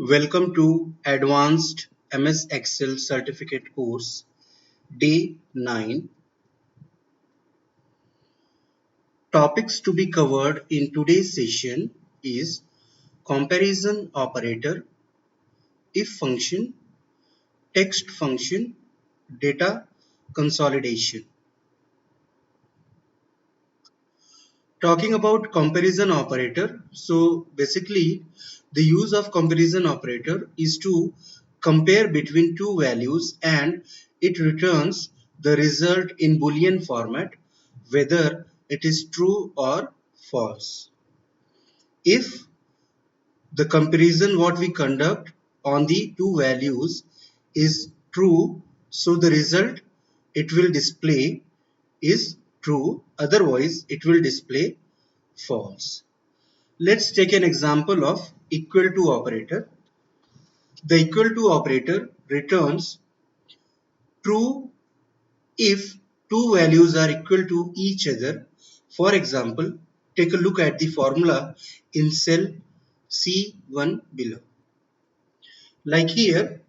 Welcome to Advanced MS Excel Certificate course, Day 9. Topics to be covered in today's session is comparison operator, if function, text function, data consolidation. Talking about comparison operator, so basically the use of comparison operator is to compare between two values and it returns the result in Boolean format whether it is true or false. If the comparison what we conduct on the two values is true, so the result it will display is true, otherwise it will display false. Let's take an example of equal to operator. The equal to operator returns true if two values are equal to each other. For example, take a look at the formula in cell C1 below. Like here,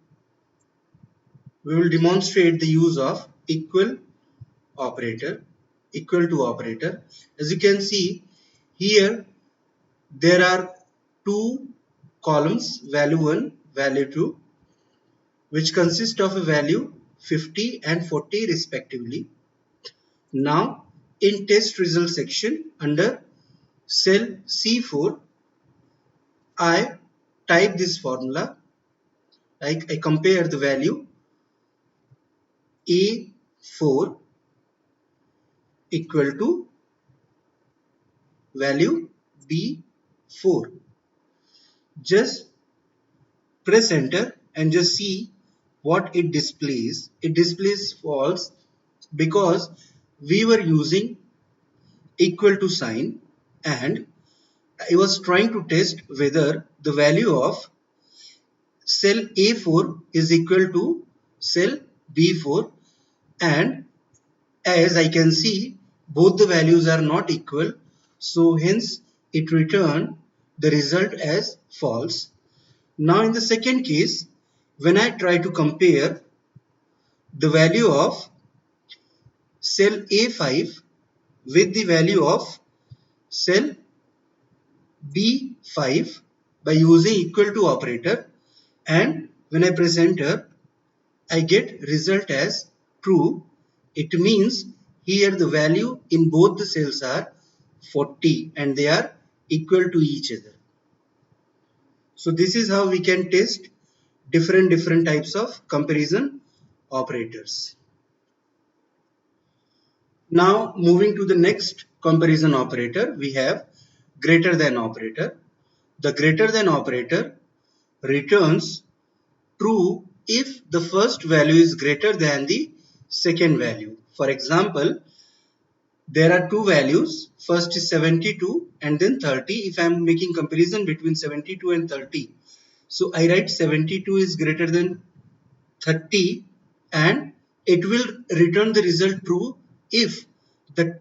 we will demonstrate the use of equal to operator. As you can see, here there are two columns, value 1, value 2, which consist of a value 50 and 40 respectively. Now, in test result section under cell C4, I type this formula, like I compare the value A4 equal to value B4. Just press enter and just see what it displays. It displays false because we were using equal to sign and I was trying to test whether the value of cell A4 is equal to cell B4, and as I can see both the values are not equal, so hence it returned the result as false. Now in the second case, when I try to compare the value of cell A5 with the value of cell B5 by using equal to operator, and when I press enter I get result as true. It means here the value in both the cells are 40 and they are equal to each other. So this is how we can test different types of comparison operators. Now moving to the next comparison operator, we have greater than operator. The greater than operator returns true if the first value is greater than the second value. For example, there are two values, first is 72 and then 30. If I am making comparison between 72 and 30, so I write 72 is greater than 30 and it will return the result true if the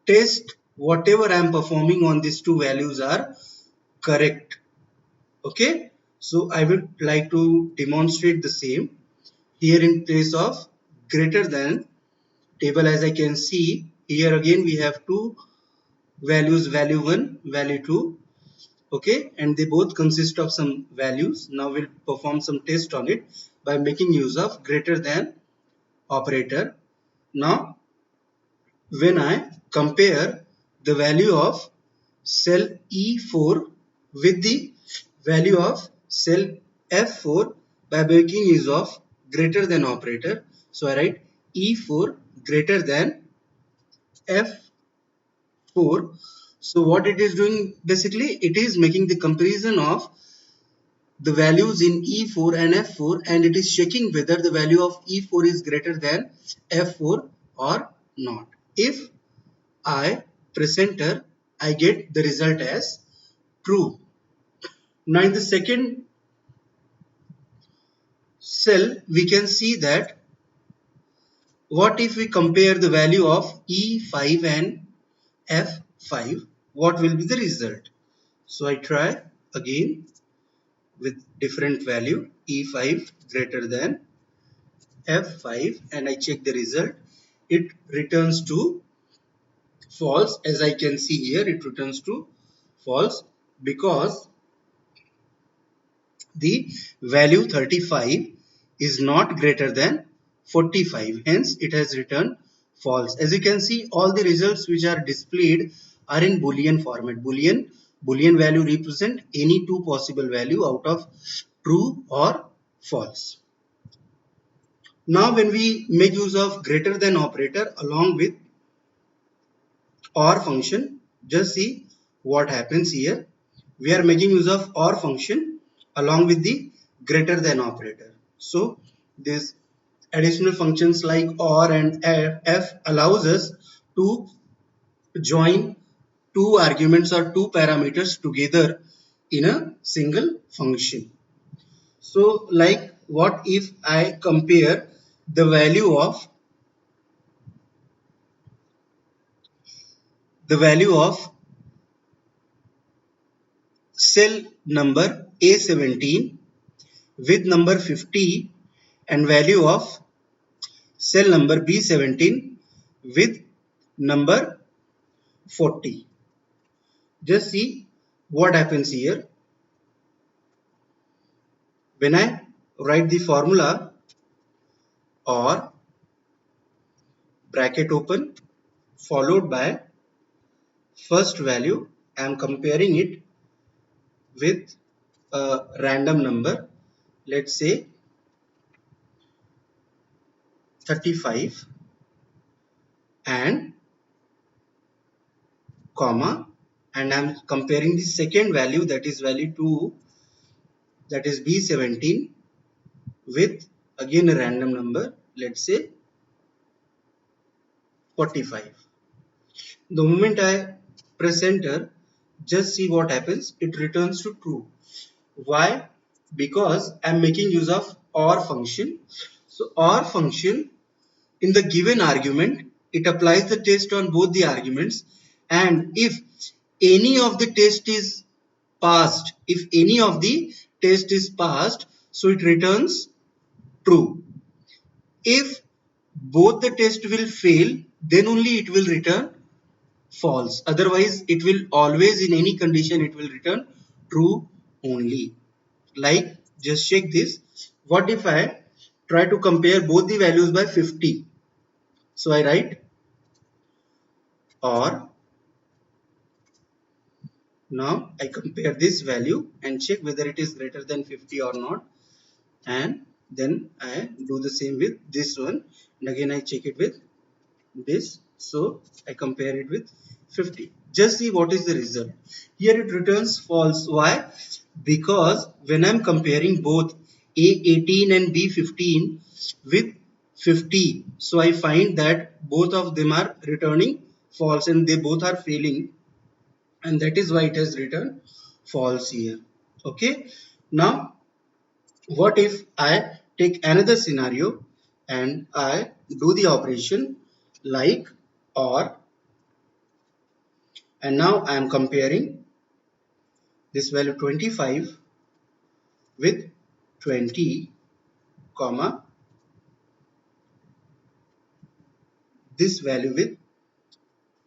test whatever I am performing on these two values are correct. Okay, so I would like to demonstrate the same here in place of greater than table. As I can see here, again we have two values, value 1, value 2. Okay, and they both consist of some values. Now we'll perform some test on it by making use of greater than operator. Now when I compare the value of cell E4 with the value of cell F4 by making use of greater than operator, so I write E4 greater than F4. So what it is doing, basically it is making the comparison of the values in E4 and F4 and it is checking whether the value of E4 is greater than F4 or not. If I press enter, I get the result as true. Now in the second cell, we can see that what if we compare the value of E5 and F5, what will be the result? So I try again. with different value E5 greater than F5 and I check the result. It returns to false. As I can see here, it returns to false because the value 35 is not greater than 45. Hence, it has returned false. As you can see, all the results which are displayed are in Boolean format. Boolean value represent any two possible value out of true or false. Now, when we make use of greater than operator along with OR function, just see what happens here. We are making use of OR function along with the greater than operator. So this additional functions like OR and F allows us to join two arguments or two parameters together in a single function. So like what if I compare the value of cell number A17 with number 50 and value of cell number B17 with number 40. Just see what happens here. When I write the formula or bracket open followed by first value, I am comparing it with a random number, let's say 35 and comma, and I am comparing the second value, that is value 2, that is B17 with again a random number, let's say 45. The moment I press enter, just see what happens. It returns to true. Why? Because I am making use of OR function. So OR function, in the given argument, it applies the test on both the arguments, and if any of the test is passed, so it returns true. If both the test will fail, then only it will return false. Otherwise, it will always, in any condition, it will return true only. Like, just check this. What if I try to compare both the values by 50? So I write or now I compare this value and check whether it is greater than 50 or not, and then I do the same with this one, and again I check it with this. So I compare it with 50. Just see what is the result. Here it returns false. Why? Because when I am comparing both A18 and B15 with 50, so I find that both of them are returning false and they both are failing, and that is why it has returned false here. Okay. Now what if I take another scenario and I do the operation like or, and now I am comparing this value 25 with 20 comma this value with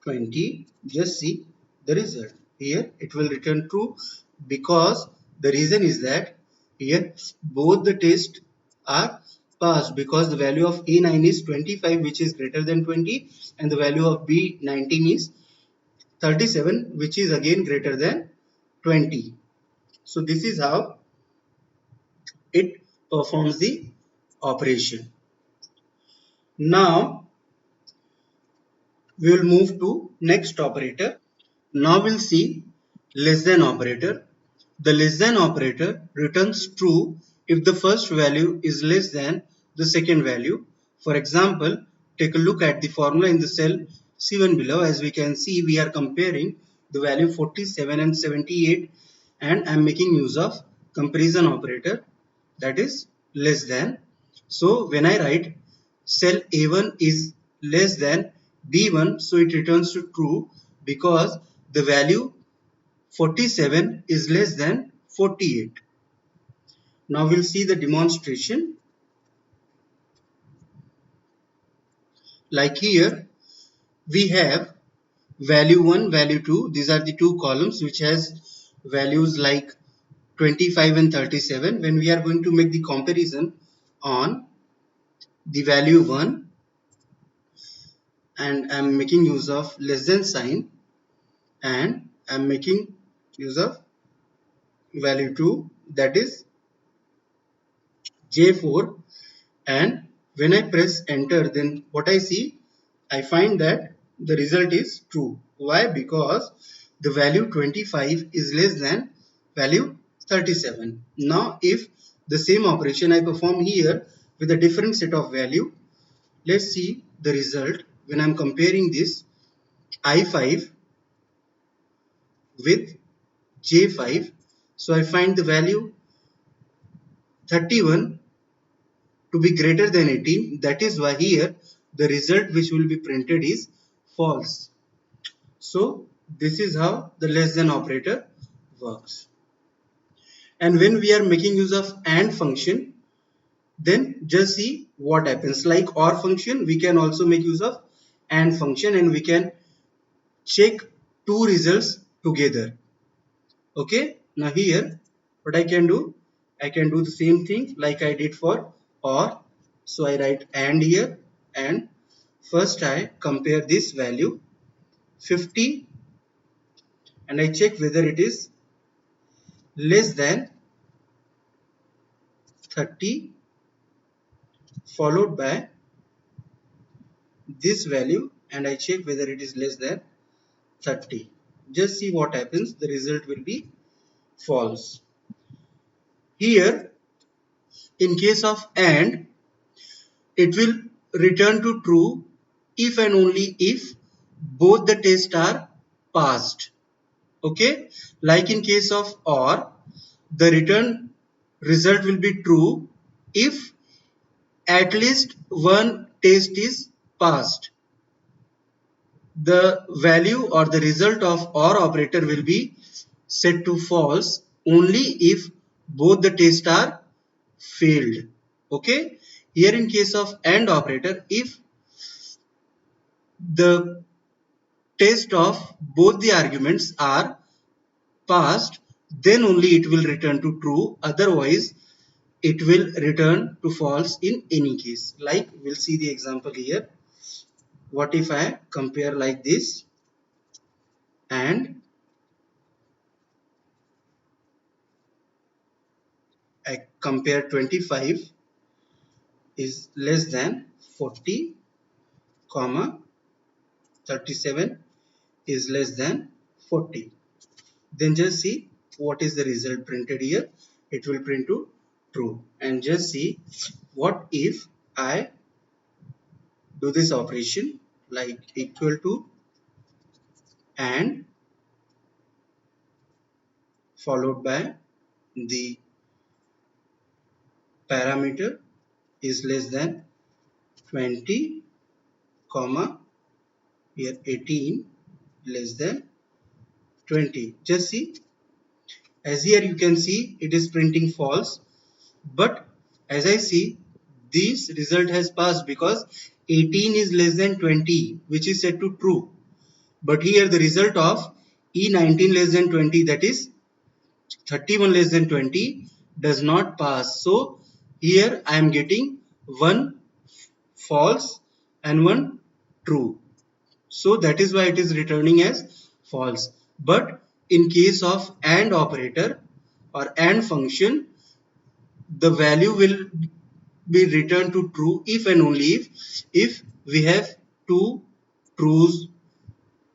20. Just see the result. Here it will return true because the reason is that here both the tests are passed, because the value of A9 is 25, which is greater than 20, and the value of B19 is 37, which is again greater than 20. So this is how it performs the operation. Now we will move to next operator. Now we'll see less than operator. The less than operator returns true if the first value is less than the second value. For example, take a look at the formula in the cell C1 below. As we can see, we are comparing the value 47 and 78, and I am making use of comparison operator, that is less than. So when I write cell A1 is less than B1, so it returns to true because the value 47 is less than 48. Now we'll see the demonstration. Like here, we have value 1, value 2. These are the two columns which has values like 25 and 37. When we are going to make the comparison on the value 1, and I'm making use of less than sign, and I'm making use of value 2, that is J4, and when I press enter, then what I see, I find that the result is true. Why? Because the value 25 is less than value 37. Now if the same operation I perform here with a different set of value, let's see the result when I'm comparing this I5 with J5. So I find the value 31 to be greater than 18. That is why here the result which will be printed is false. So this is how the less than operator works. And when we are making use of AND function, then just see what happens. Like OR function, we can also make use of AND function, and we can check two results together. Okay, now here what I can do, I can do the same thing like I did for OR. So I write AND here, and first I compare this value 50 and I check whether it is less than 30, followed by this value and I check whether it is less than 30. Just see what happens. The result will be false. Here in case of AND, it will return to true if and only if both the tests are passed. Okay, like in case of OR, the return result will be true if at least one test is passed. The value or the result of OR operator will be set to false only if both the tests are failed. Okay, here in case of AND operator, if the test of both the arguments are passed, then only it will return to true. Otherwise it will return to false in any case. Like we'll see the example here. What if I compare like this, and I compare 25 is less than 40, comma 37 is less than 40. Then just see what is the result printed here. It will print to true. And just see what if I do this operation like equal to and followed by the parameter is less than 20, comma here 18 less than 20. Just see, as here you can see it is printing false, but as I see this result has passed because 18 is less than 20, which is set to true. But here the result of E19 less than 20, that is 31 less than 20, does not pass. So here I am getting one false and one true. So that is why it is returning as false. But in case of AND operator or AND function, the value will be returned to true if and only if we have two trues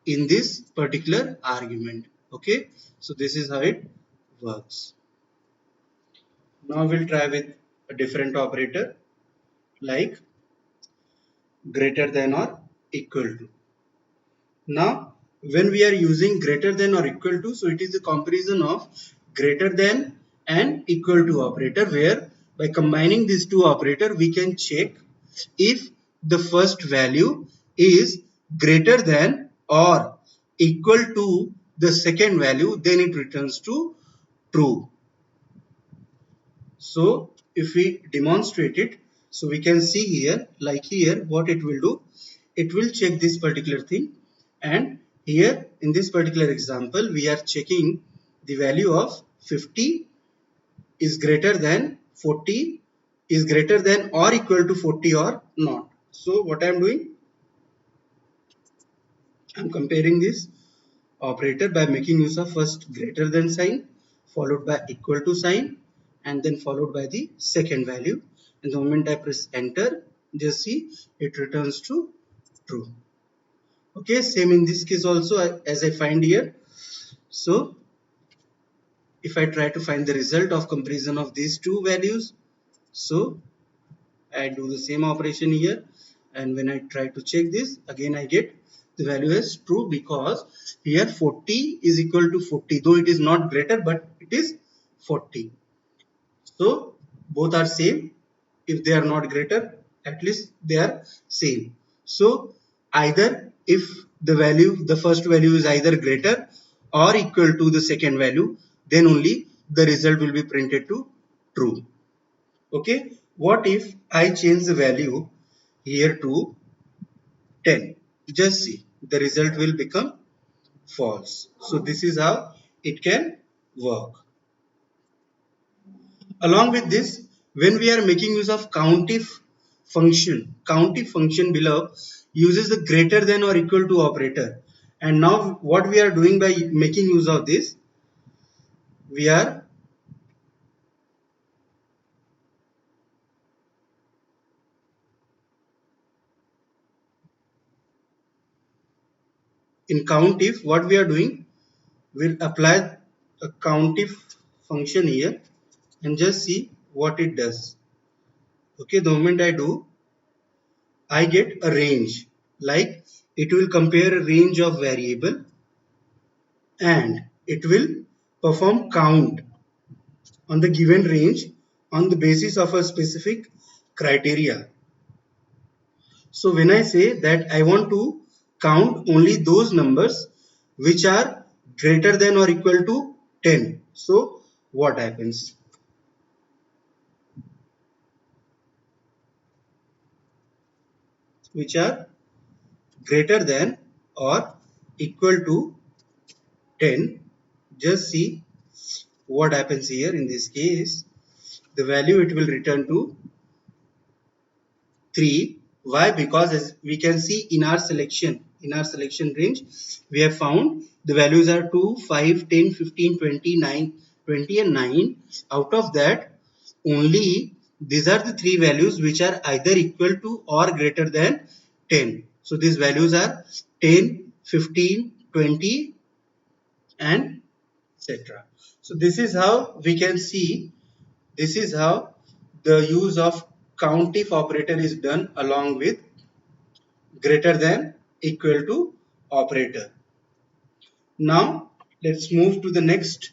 in this particular argument. Okay, so this is how it works. Now we'll try with a different operator like greater than or equal to. Now when we are using greater than or equal to, so it is the comparison of greater than and equal to operator, where by combining these two operator we can check if the first value is greater than or equal to the second value, then it returns to true. So if we demonstrate it, so we can see here, like here what it will do, it will check this particular thing. And here in this particular example we are checking the value of 50 is greater than 40, is greater than or equal to 40 or not. So what I am doing, I am comparing this operator by making use of first greater than sign, followed by equal to sign, and then followed by the second value. And the moment I press enter, just see it returns to true. Okay, same in this case also, as I find here. So if I try to find the result of comparison of these two values, so I do the same operation here, and when I try to check this again, I get the value as true, because here 40 is equal to 40, though it is not greater but it is 40. So both are same. If they are not greater, at least they are same. So either if the first value is either greater or equal to the second value, then only the result will be printed to true. Okay, what if I change the value here to 10? Just see, the result will become false. So this is how it can work. Along with this, when we are making use of countif function below uses the greater than or equal to operator. And now what we are doing by making use of this, we are in countif, what we are doing, we'll apply a countif function here and just see what it does. Okay, the moment I do, I get a range, like it will compare a range of variable and it will perform count on the given range on the basis of a specific criteria. So when I say that I want to count only those numbers which are greater than or equal to 10, so what happens? Which are greater than or equal to 10, just see what happens here. In this case, the value it will return to 3. Why? Because as we can see in our selection range, we have found the values are 2, 5, 10, 15, 20, 9, 20 and 9. Out of that, only these are the three values which are either equal to or greater than 10. So these values are 10, 15, 20 and etc. So this is how we can see, this is how the use of countif operator is done along with greater than equal to operator. Now let's move to the next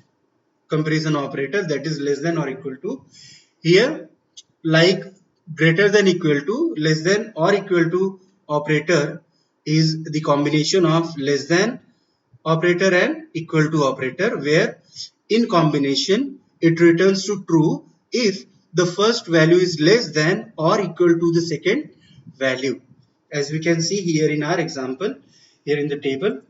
comparison operator, that is less than or equal to. Here, like greater than equal to, less than or equal to operator is the combination of less than operator and equal to operator, where in combination it returns to true if the first value is less than or equal to the second value. As we can see here in our example, here in the table,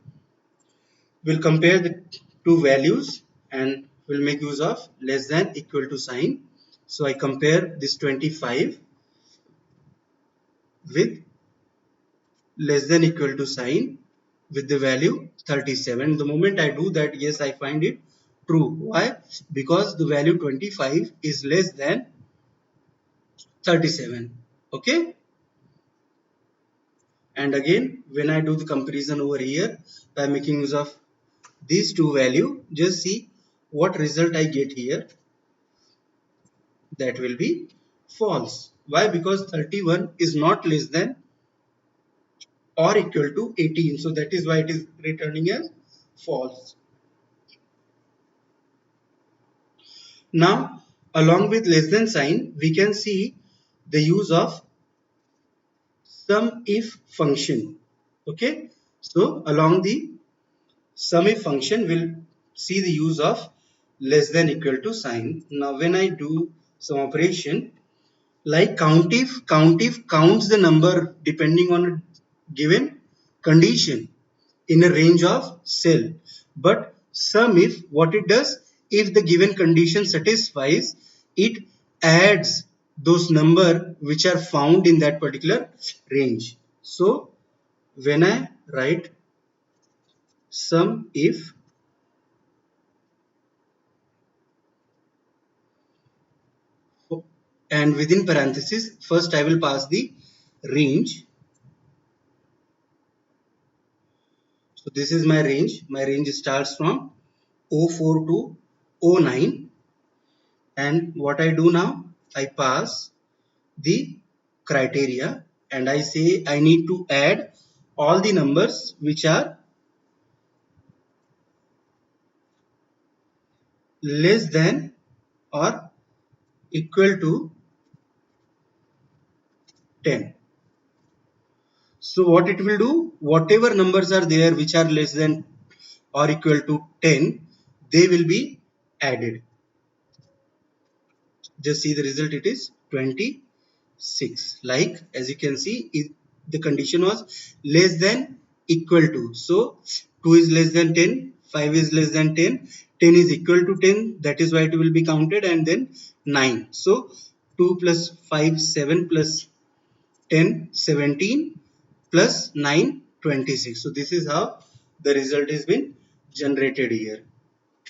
we'll compare the two values and we'll make use of less than equal to sign. So I compare this 25 with less than equal to sign with the value 37. The moment I do that, yes, I find it true. Why? Because the value 25 is less than 37. Okay. And again, when I do the comparison over here by making use of these two values, just see what result I get here. That will be false. Why? Because 31 is not less than or equal to 18. So that is why it is returning as false. Now, along with less than sign, we can see the use of sum if function. Okay. So along the sum if function, we'll see the use of less than equal to sign. Now when I do some operation like countif counts the number depending on a given condition in a range of cell. But SUMIF, what it does, if the given condition satisfies, it adds those number which are found in that particular range. So when I write SUMIF, and within parenthesis, first I will pass the range. So this is my range. My range starts from 04 to 09. And what I do now, I pass the criteria and I say I need to add all the numbers which are less than or equal to 10. So what it will do, whatever numbers are there which are less than or equal to 10, they will be added. Just see the result, it is 26. Like as you can see, the condition was less than equal to. So 2 is less than 10, 5 is less than 10, 10 is equal to 10, that is why it will be counted, and then 9. So 2 plus 5, 7 plus 10, 17 plus 9, 26. So this is how the result has been generated here.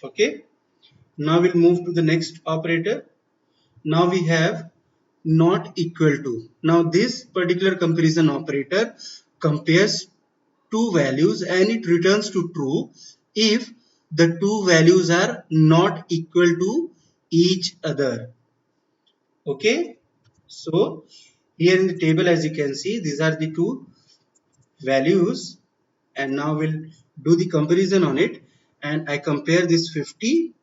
Okay. Now we'll move to the next operator. Now we have not equal to. Now this particular comparison operator compares two values and it returns to true if the two values are not equal to each other. Okay. So here in the table, as you can see, these are the two values, and now we'll do the comparison on it, and I compare this 50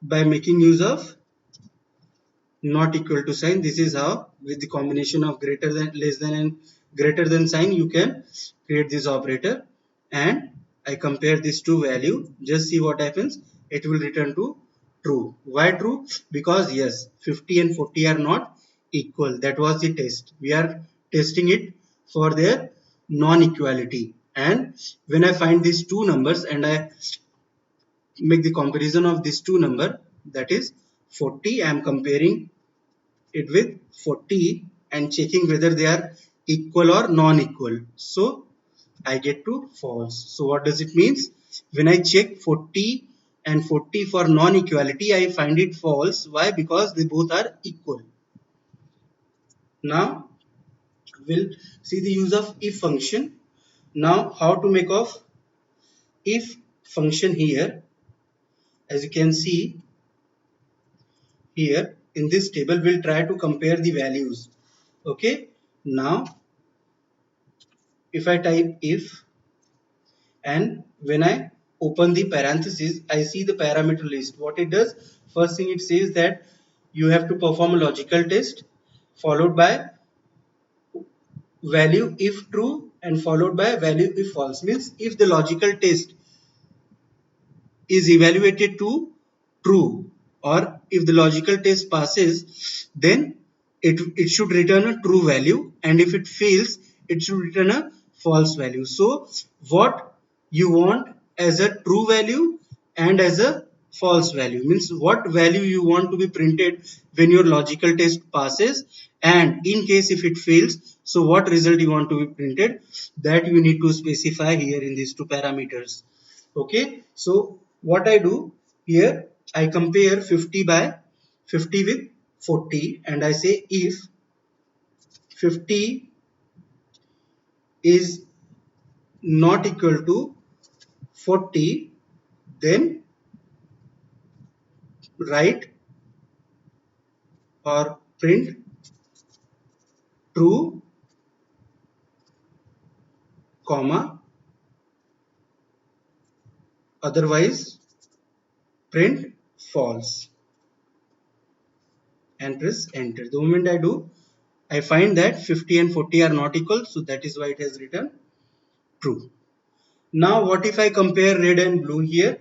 by making use of not equal to sign. This is how, with the combination of greater than, less than and greater than sign, you can create this operator. And I compare these two value, just see what happens. It will return to true. Why true? Because yes, 50 and 40 are not equal. That was the test. We are testing it for their non-equality. And when I find these two numbers and I make the comparison of these two number, that is 40, I am comparing it with 40 and checking whether they are equal or non-equal. So I get to false. So what does it means? When I check 40 and 40 for non-equality, I find it false. Why? Because they both are equal. Now we'll see the use of if function. Now how to make of if function here. As you can see here in this table, we'll try to compare the values. Okay. Now if I type if, and when I open the parenthesis, I see the parameter list. What it does, first thing it says that you have to perform a logical test followed by value if true and followed by value if false. Means if the logical test is evaluated to true, or if the logical test passes, then it should return a true value, and if it fails, it should return a false value. So what you want as a true value and as a false value, means what value you want to be printed when your logical test passes, and in case if it fails, so what result you want to be printed, that you need to specify here in these two parameters. Okay, so what I do here, I compare 50 by 50 with 40, and I say if 50 is not equal to 40, then write or print true, comma, otherwise print false, and press enter. The moment I do, I find that 50 and 40 are not equal, so that is why it has written true. Now what if I compare red and blue here?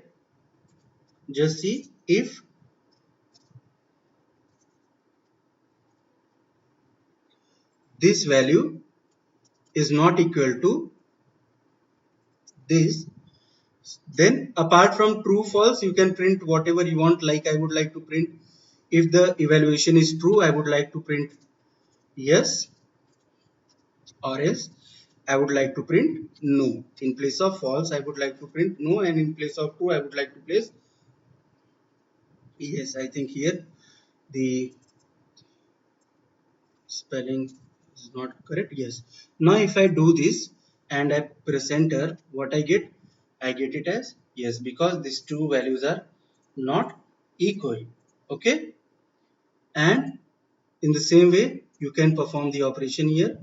Just see if this value is not equal to this, then apart from true false you can print whatever you want. Like I would like to print, if the evaluation is true, I would like to print yes, or else I would like to print no. In place of false I would like to print no, and in place of true I would like to place yes. I think here the spelling is not correct. Yes. Now if I do this and I press enter, what I get? I get it as yes, because these two values are not equal. Okay. And in the same way you can perform the operation here,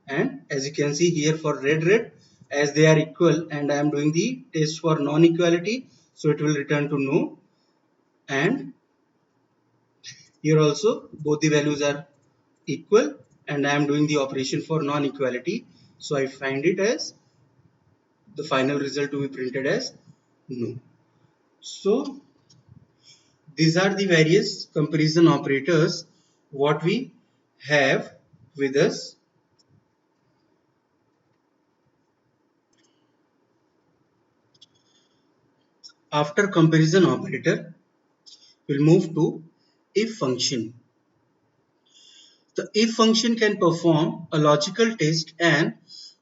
and as you can see here for red, as they are equal and I am doing the test for non-equality, so it will return to no. And here also both the values are equal and I am doing the operation for non-equality, so I find it as the final result to be printed as no. So these are the various comparison operators what we have with us. After comparison operator, we'll move to if function. The if function can perform a logical test and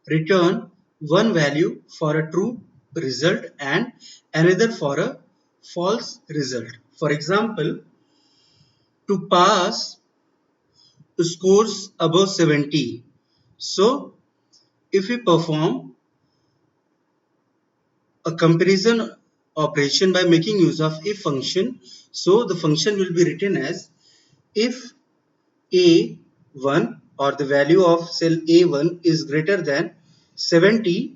return one value for a true result and another for a false result. For example, to pass scores above 70. So, if we perform a comparison operation by making use of if function, so the function will be written as if A1 or the value of cell A1 is greater than 70.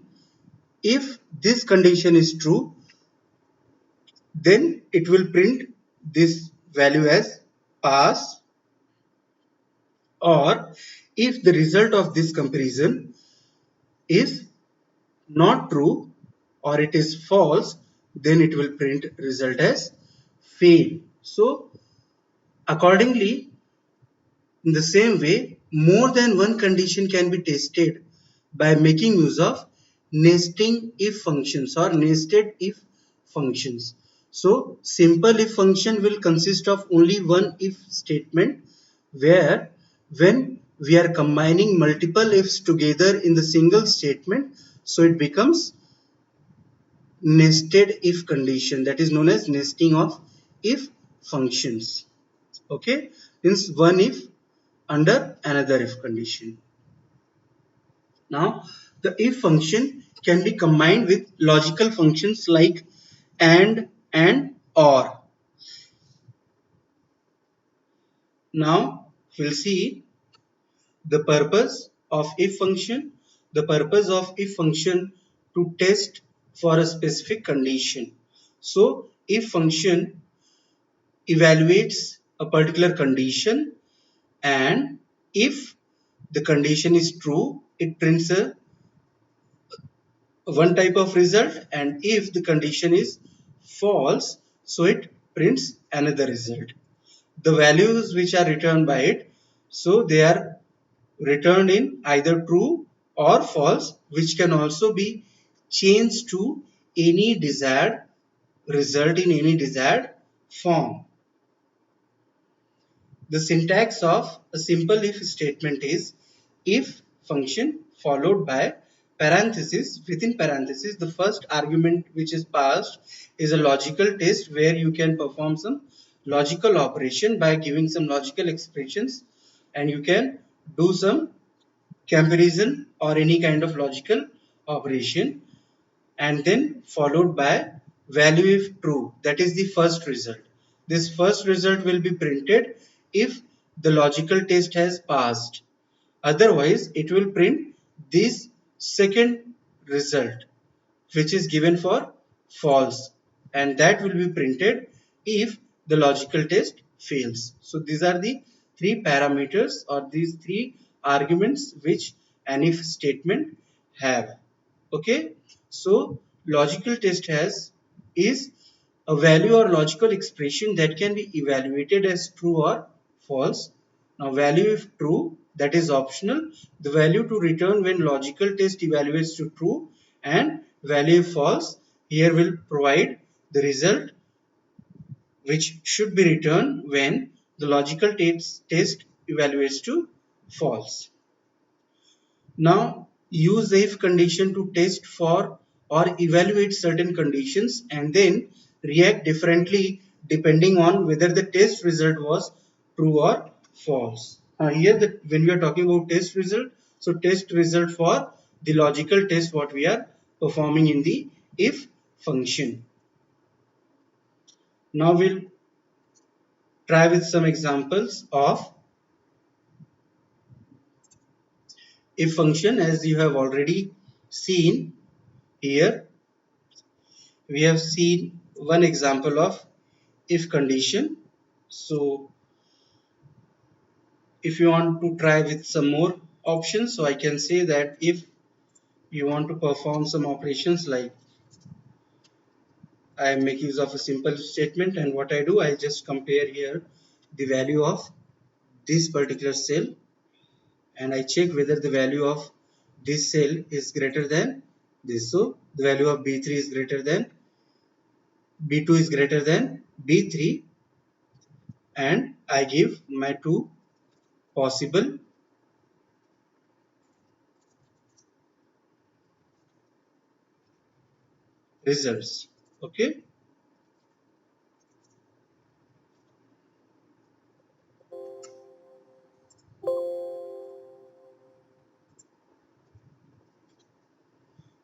If this condition is true, then it will print this value as pass, or if the result of this comparison is not true or it is false, then it will print result as fail. So accordingly, in the same way, more than one condition can be tested by making use of nesting if functions or nested if functions. So simple if function will consist of only one if statement, where when we are combining multiple ifs together in the single statement, so it becomes nested if condition, that is known as nesting of if functions. Okay, means one if under another if condition. Now the if function can be combined with logical functions like and or. Now we'll see the purpose of if function. The purpose of if function to test for a specific condition. So if function evaluates a particular condition, and if the condition is true, it prints a one type of result, and if the condition is false, so it prints another result. The values which are returned by it, so they are returned in either true or false, which can also be changed to any desired result in any desired form. The syntax of a simple if statement is if function followed by parenthesis. Within parenthesis, the first argument which is passed is a logical test where you can perform some logical operation by giving some logical expressions, and you can do some comparison or any kind of logical operation, and then followed by value if true, that is the first result. This first result will be printed if the logical test has passed, otherwise it will print this second result which is given for false, and that will be printed if the logical test fails. So these are the three parameters or these three arguments which an if statement have. Okay, so logical test has is a value or logical expression that can be evaluated as true or false. Now value if true, that is optional. The value to return when logical test evaluates to true and value false. Here will provide the result which should be returned when the logical test evaluates to false. Now use the if condition to test for or evaluate certain conditions and then react differently depending on whether the test result was true or false. Here when we are talking about test result, so test result for the logical test what we are performing in the if function. Now we'll try with some examples of if function. As you have already seen here, we have seen one example of if condition. So if you want to try with some more options, so I can say that if you want to perform some operations, like I make use of a simple statement, and what I do, I just compare here the value of this particular cell and I check whether the value of this cell is greater than this. So the value of B3 is greater than B2 is greater than B3, and I give my two possible results. Okay.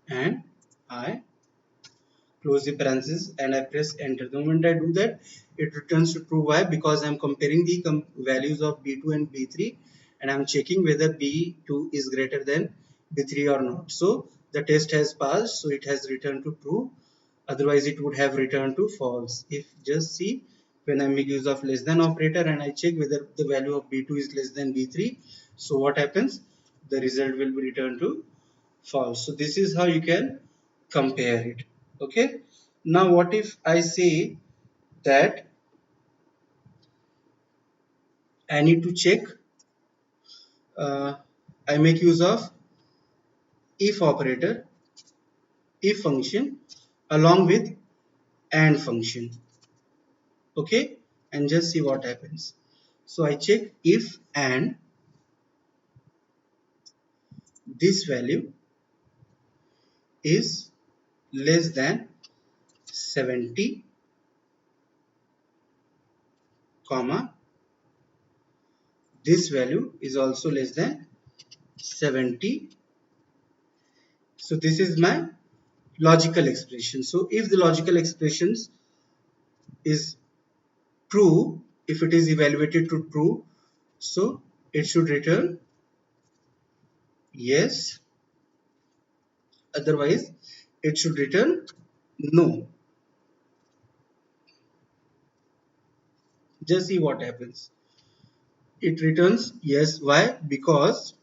And I close the parenthesis and I press enter. The moment I do that, it returns to true. Why? Because I'm comparing the values of B2 and B3 and I'm checking whether B2 is greater than B3 or not. So the test has passed, so it has returned to true. Otherwise it would have returned to false. If just see, when I make use of less than operator and I check whether the value of B2 is less than B3, so what happens? The result will be returned to false. So this is how you can compare it. Okay. Now what if I say that I need to check, I make use of if operator, if function along with and function. Okay, and just see what happens. So I check if and this value is less than 70 comma this value is also less than 70. So this is my logical expression. So if the logical expressions is true, if it is evaluated to true, so it should return yes, otherwise it should return no. Just see what happens. It returns yes. Why? Because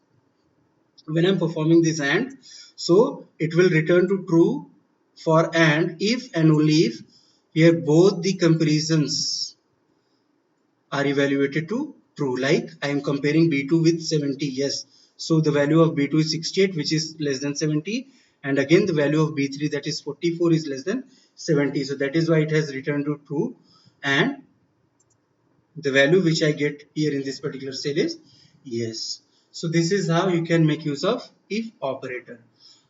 when I'm performing this AND, so it will return to true for AND if and only if here both the comparisons are evaluated to true. Like I am comparing B2 with 70, yes. So the value of B2 is 68, which is less than 70, and again the value of B3, that is 44, is less than 70. So that is why it has returned to true, and the value which I get here in this particular cell is yes. So this is how you can make use of if operator.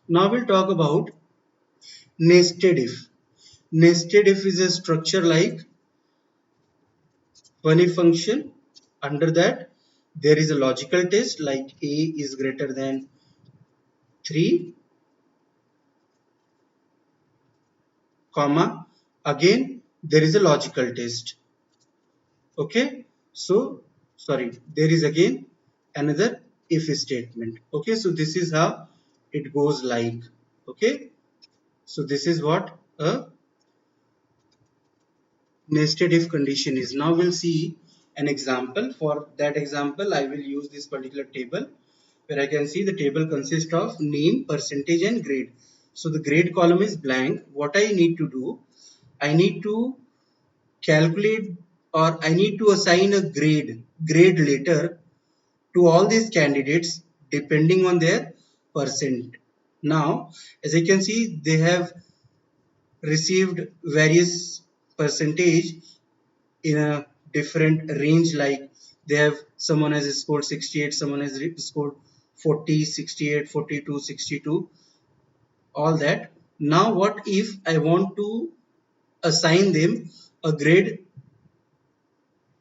Now we'll talk about nested if. Nested if is a structure like one if function. Under that there is a logical test like a is greater than 3 comma, again there is a logical test. Okay, so sorry, there is again another if statement. Okay, so this is how it goes like. Okay, so this is what a nested if condition is. Now we'll see an example. For that example I will use this particular table where I can see the table consists of name, percentage and grade. So the grade column is blank. What I need to do, I need to calculate, or I need to assign a grade letter to all these candidates depending on their percent. Now, as you can see, they have received various percentage in a different range, like they have, someone has scored 68, someone has scored 40, 68, 42, 62, all that. Now what if I want to assign them a grade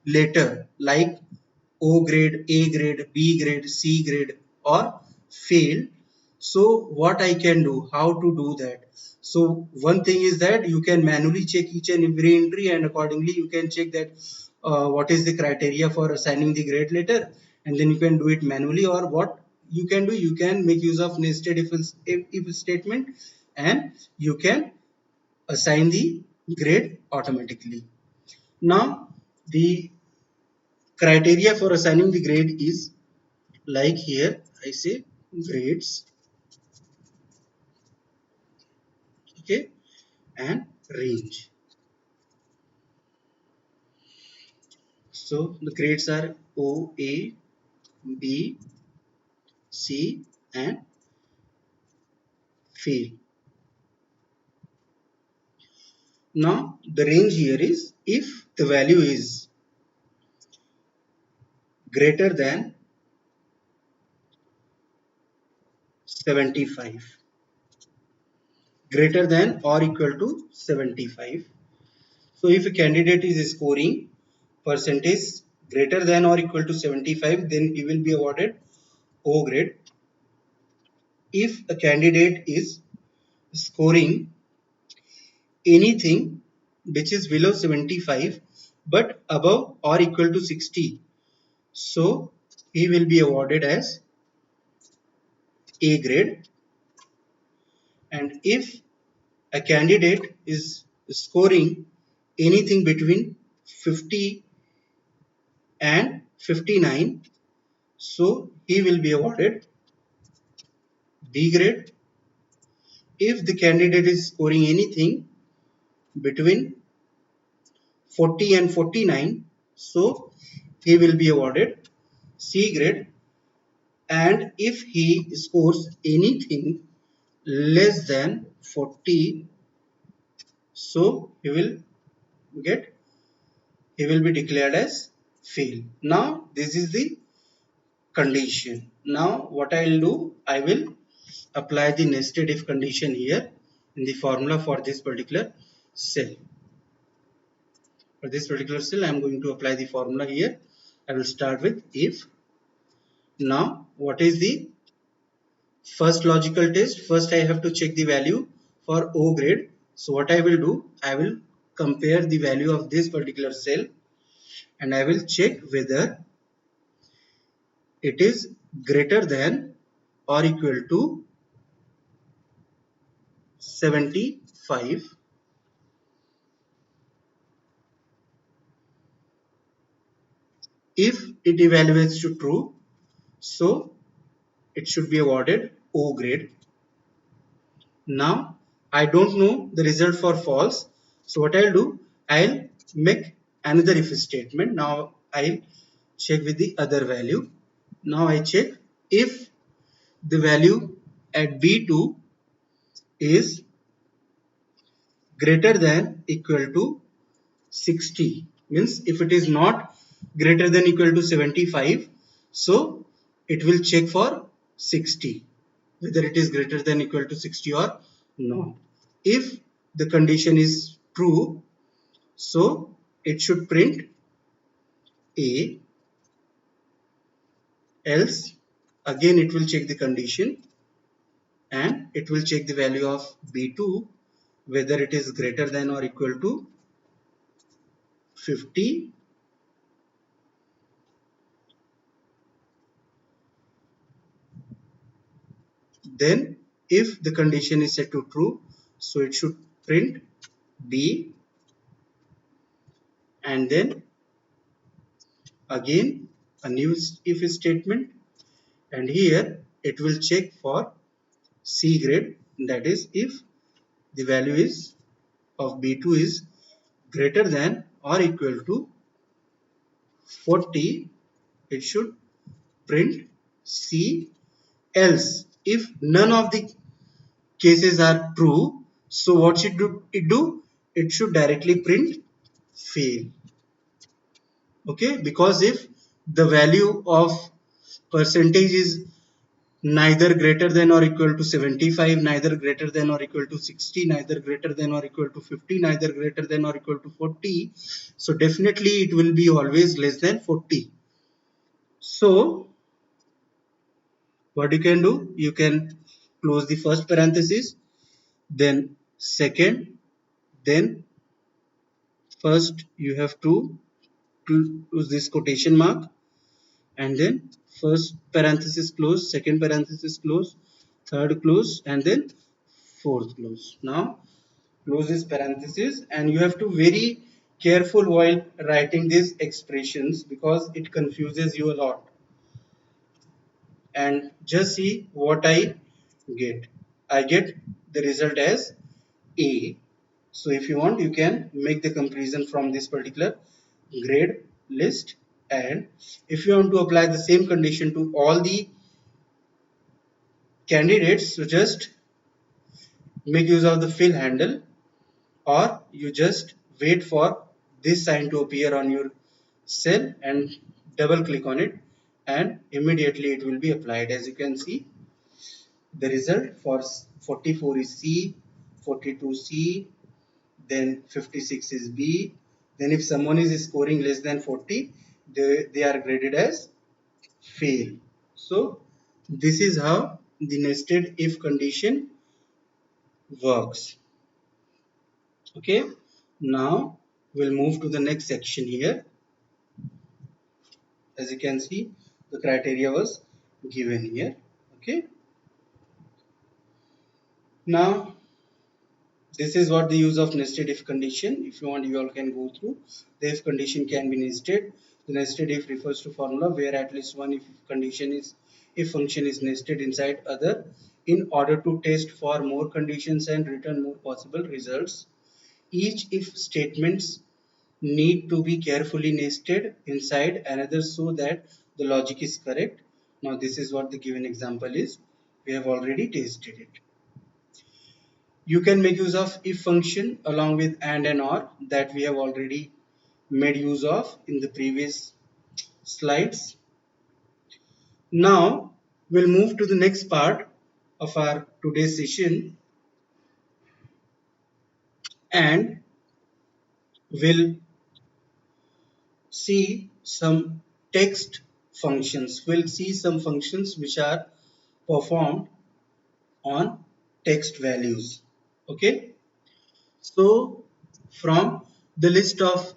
later, like O grade, A grade, B grade, C grade, or fail? So what I can do, how to do that? So one thing is that you can manually check each and every entry, and accordingly you can check that what is the criteria for assigning the grade later, and then you can do it manually. Or what you can do, you can make use of nested if statement, and you can assign the grade automatically. Now the criteria for assigning the grade is, like here I say grades, okay, and range. So the grades are O, A, B, C, and fail. Now the range here is, if the value is greater than 75, greater than or equal to 75. So if a candidate is scoring percentage greater than or equal to 75, then he will be awarded O grade. If a candidate is scoring anything which is below 75 but above or equal to 60, so he will be awarded as A grade. And if a candidate is scoring anything between 50 and 59, so he will be awarded B grade. If the candidate is scoring anything between 40 and 49, so he will be awarded C grade. And if he scores anything less than 40, so get he will be declared as fail. Now this is the condition. Now what I will do, I will apply the nested if condition here in the formula for this particular cell. For this particular cell, I am going to apply the formula here. I will start with if. Now what is the first logical test? First I have to check the value for O grade. So what I will do, I will compare the value of this particular cell, and I will check whether it is greater than or equal to 75. If it evaluates to true, so it should be awarded O grade. Now I don't know the result for false. So what I'll do, I'll make another if statement. Now I'll check with the other value. Now I check if the value at B2 is greater than equal to 60, means if it is not greater than equal to 75, so it will check for 60, whether it is greater than equal to 60 or not. If the condition is true, so it should print A, else again it will check the condition and it will check the value of B2, whether it is greater than or equal to 50. Then if the condition is set to true, so it should print B, and then again a new if statement, and here it will check for C grade, that is if the value is of B2 is greater than or equal to 40, it should print C. Else, if none of the cases are true, so what should it do? It should directly print fail. Okay, because if the value of percentage is neither greater than or equal to 75, neither greater than or equal to 60, neither greater than or equal to 50, neither greater than or equal to 40, so definitely it will be always less than 40. So what you can do, you can close the first parenthesis, then second, then first you have to use this quotation mark, and then first parenthesis close, second parenthesis close, third close, and then fourth close. Now close this parenthesis, and you have to very careful while writing these expressions because it confuses you a lot. And just see what I get. I get the result as A. So if you want, you can make the comparison from this particular grade list, and if you want to apply the same condition to all the candidates, so just make use of the fill handle, or you just wait for this sign to appear on your cell and double click on it, and immediately it will be applied. As you can see, the result for 44 is C, 42 C, then 56 is B. Then if someone is scoring less than 40, they are graded as fail. So this is how the nested if condition works. Okay, now we'll move to the next section here. As you can see, the criteria was given here. Okay, now this is what the use of nested if condition. If you want, you all can go through. The if condition can be nested. The nested if refers to formula where at least one if function is nested inside other in order to test for more conditions and return more possible results. Each if statements need to be carefully nested inside another so that the logic is correct. Now this is what the given example is. We have already tested it. You can make use of if function along with and or that we have already made use of in the previous slides. Now we'll move to the next part of our today's session, and we'll see some text functions. We'll see some functions which are performed on text values. Okay, so from the list of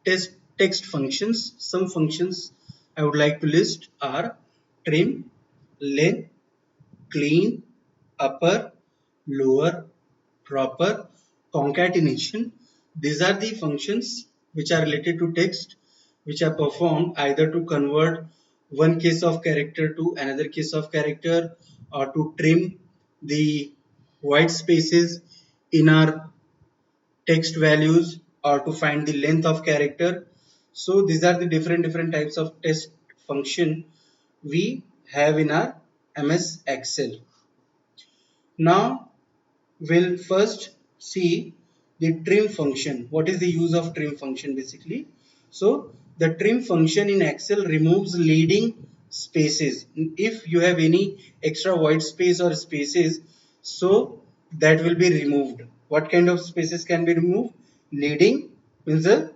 text functions, some functions I would like to list are trim, len, clean, upper, lower, proper, concatenation. These are the functions which are related to text, which are performed either to convert one case of character to another case of character, or to trim the white spaces in our text values, or to find the length of character. So these are the different types of text function we have in our MS Excel. Now we'll first see the trim function. What is the use of trim function basically? So the trim function in Excel removes leading spaces. If you have any extra white space or spaces, so that will be removed. What kind of spaces can be removed? Leading means the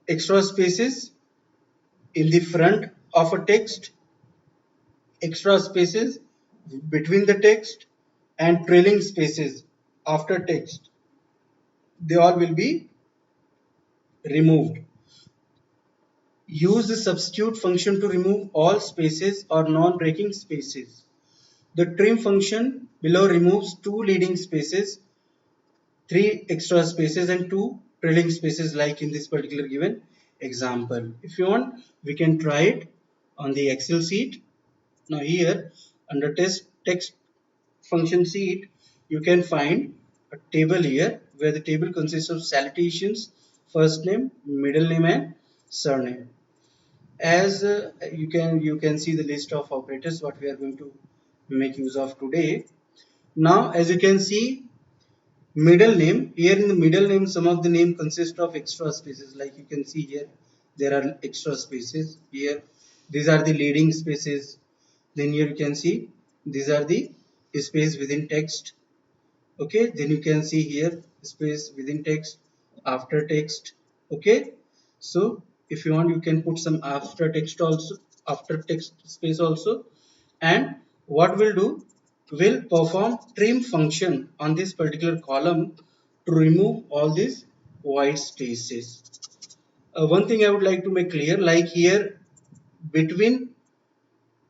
extra spaces in the front of a text, extra spaces between the text, and trailing spaces after text. They all will be removed. Use the substitute function to remove all spaces or non-breaking spaces. The trim function below removes two leading spaces, three extra spaces, and two trailing spaces like in this particular given example. If you want, we can try it on the Excel sheet. Now here under text function sheet, you can find a table here where the table consists of salutations, first name, middle name, and surname. as you can see the list of operators what we are going to make use of today. Now as you can see, middle name, here in the middle name some of the name consist of extra spaces, like you can see here there are extra spaces here. These are the leading spaces. Then here you can see these are the space within text. Okay, then you can see here space within text, after text. Okay, so if you want you can put some after text also, after text space also. And what we'll do, will perform trim function on this particular column to remove all these white spaces. One thing I would like to make clear, like here between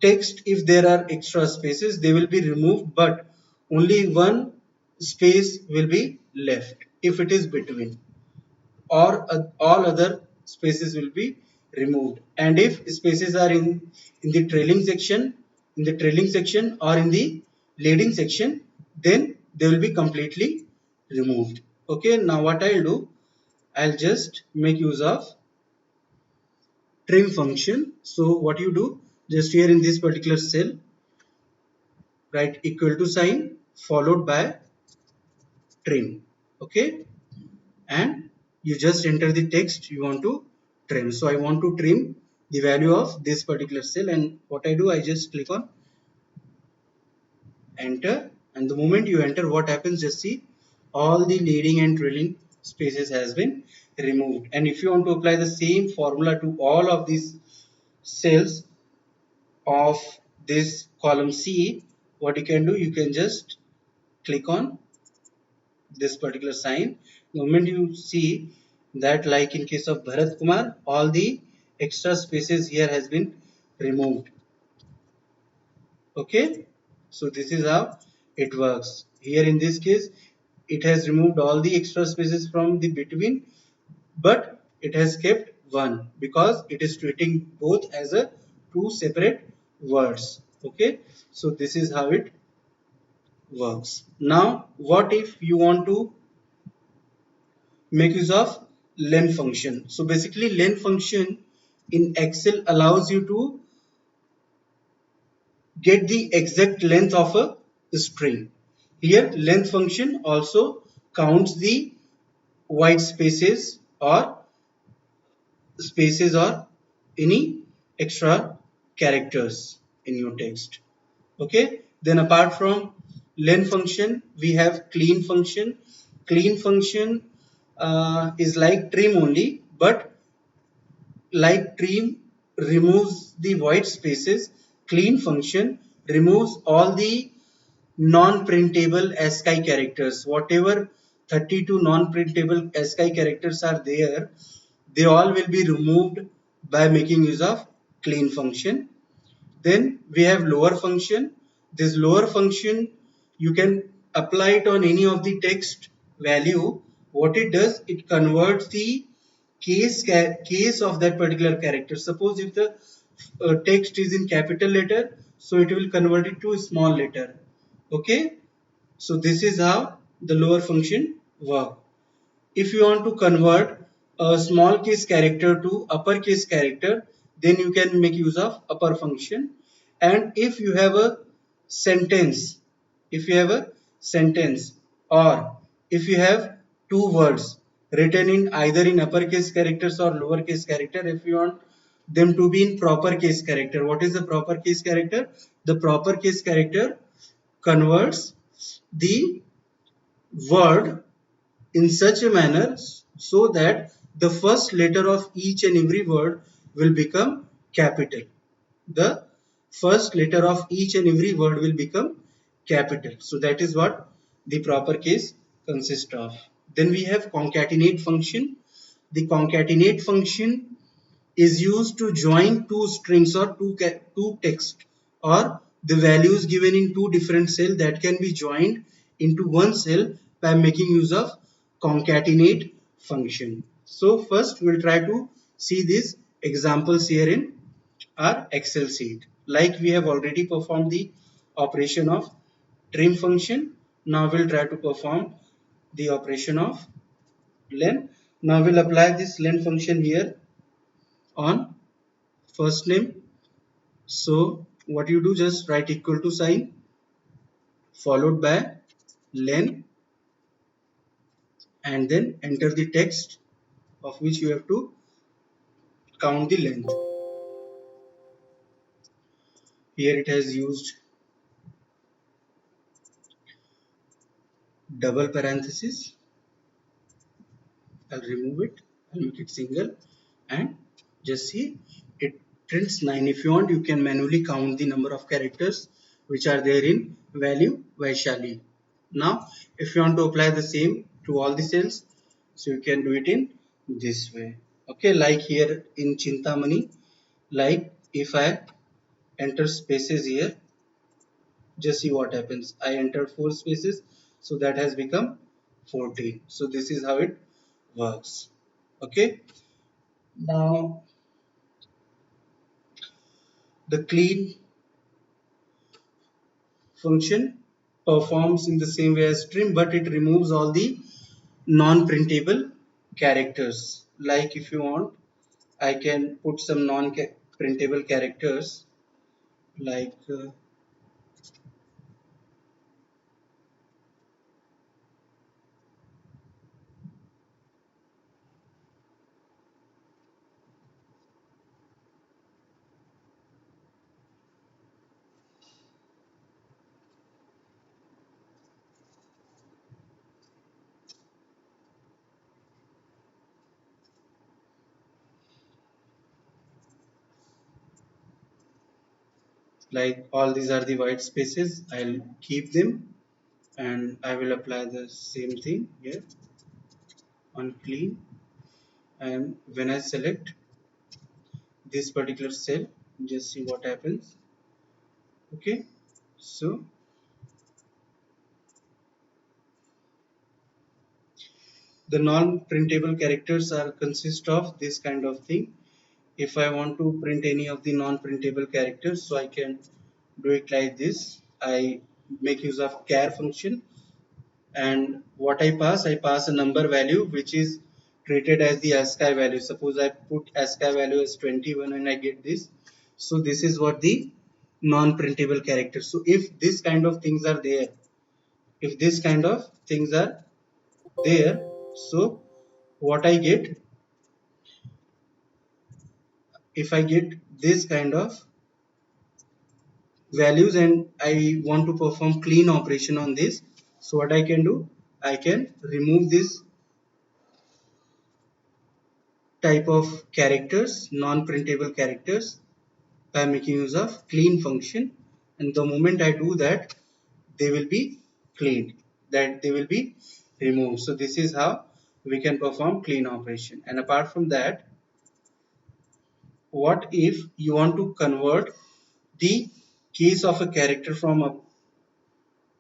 text, if there are extra spaces they will be removed, but only one space will be left if it is between, or all other spaces will be removed. And if spaces are in the trailing section, or in the leading section, then they will be completely removed. Okay, now what I'll do, I'll just make use of trim function. So what you do, just here in this particular cell, write equal to sign followed by trim. Okay, and you just enter the text you want to trim. So I want to trim the value of this particular cell, and what I do, I just click on enter, and the moment you enter, what happens, just see all the leading and trailing spaces has been removed. And if you want to apply the same formula to all of these cells of this column C, what you can do, you can just click on this particular sign. The moment you see that, like in case of Bharat Kumar, all the extra spaces here has been removed. Okay, so this is how it works. Here in this case, it has removed all the extra spaces from the between, but it has kept one because it is treating both as a two separate words. Okay, so this is how it works. Now, what if you want to make use of len function? So basically len function in Excel allows you to get the exact length of a string. Here length function also counts the white spaces or any extra characters in your text. Okay, then apart from len function we have clean function. Clean function is like trim only, but like trim removes the white spaces, clean function removes all the non-printable ASCII characters. Whatever 32 non-printable ASCII characters are there, they all will be removed by making use of clean function. Then we have lower function. This lower function, you can apply it on any of the text value. What it does, it converts the case of that particular character. Suppose if the text is in capital letter, so it will convert it to a small letter. Okay, so this is how the lower function work. If you want to convert a small case character to uppercase character, then you can make use of upper function. And if you have a sentence, or if you have two words written in either in uppercase characters or lowercase character, if you want them to be in proper case character, what is the proper case character? The proper case character converts the word in such a manner so that the first letter of each and every word will become capital. The first letter of each and every word will become capital. So that is what the proper case consists of. Then we have concatenate function. The concatenate function is used to join two strings or two text, or the values given in two different cells that can be joined into one cell by making use of concatenate function. So first we'll try to see these examples here in our Excel sheet. Like we have already performed the operation of trim function. Now we'll try to perform the operation of len. Now we'll apply this len function here on first name. So what you do, just write equal to sign followed by len and then enter the text of which you have to count the length. Here it has used double parenthesis. I'll remove it. I'll make it single and just see it prints 9. If you want, you can manually count the number of characters which are there in value Vaishali. Now, if you want to apply the same to all the cells, so you can do it in this way. Okay, like here in Chintamani, like if I enter spaces here, just see what happens. I entered 4 spaces, so that has become 14. So this is how it works. Okay, now the clean function performs in the same way as trim, but it removes all the non-printable characters. Like if you want, I can put some non-printable characters like all these are the white spaces. I'll keep them and I will apply the same thing here on clean, and when I select this particular cell, just see what happens. Okay, so the non-printable characters are consist of this kind of thing. If I want to print any of the non-printable characters, so I can do it like this. I make use of char function, and what I pass a number value which is treated as the ASCII value. Suppose I put ASCII value as 21 and I get this. So this is what the non-printable characters. So if this kind of things are there, if this kind of things are there, so what I get, if I get this kind of values and I want to perform clean operation on this, so what I can do, I can remove this type of characters, non-printable characters, by making use of clean function, and the moment I do that, they will be cleaned, that they will be removed. So this is how we can perform clean operation. And apart from that, what if you want to convert the case of a character from a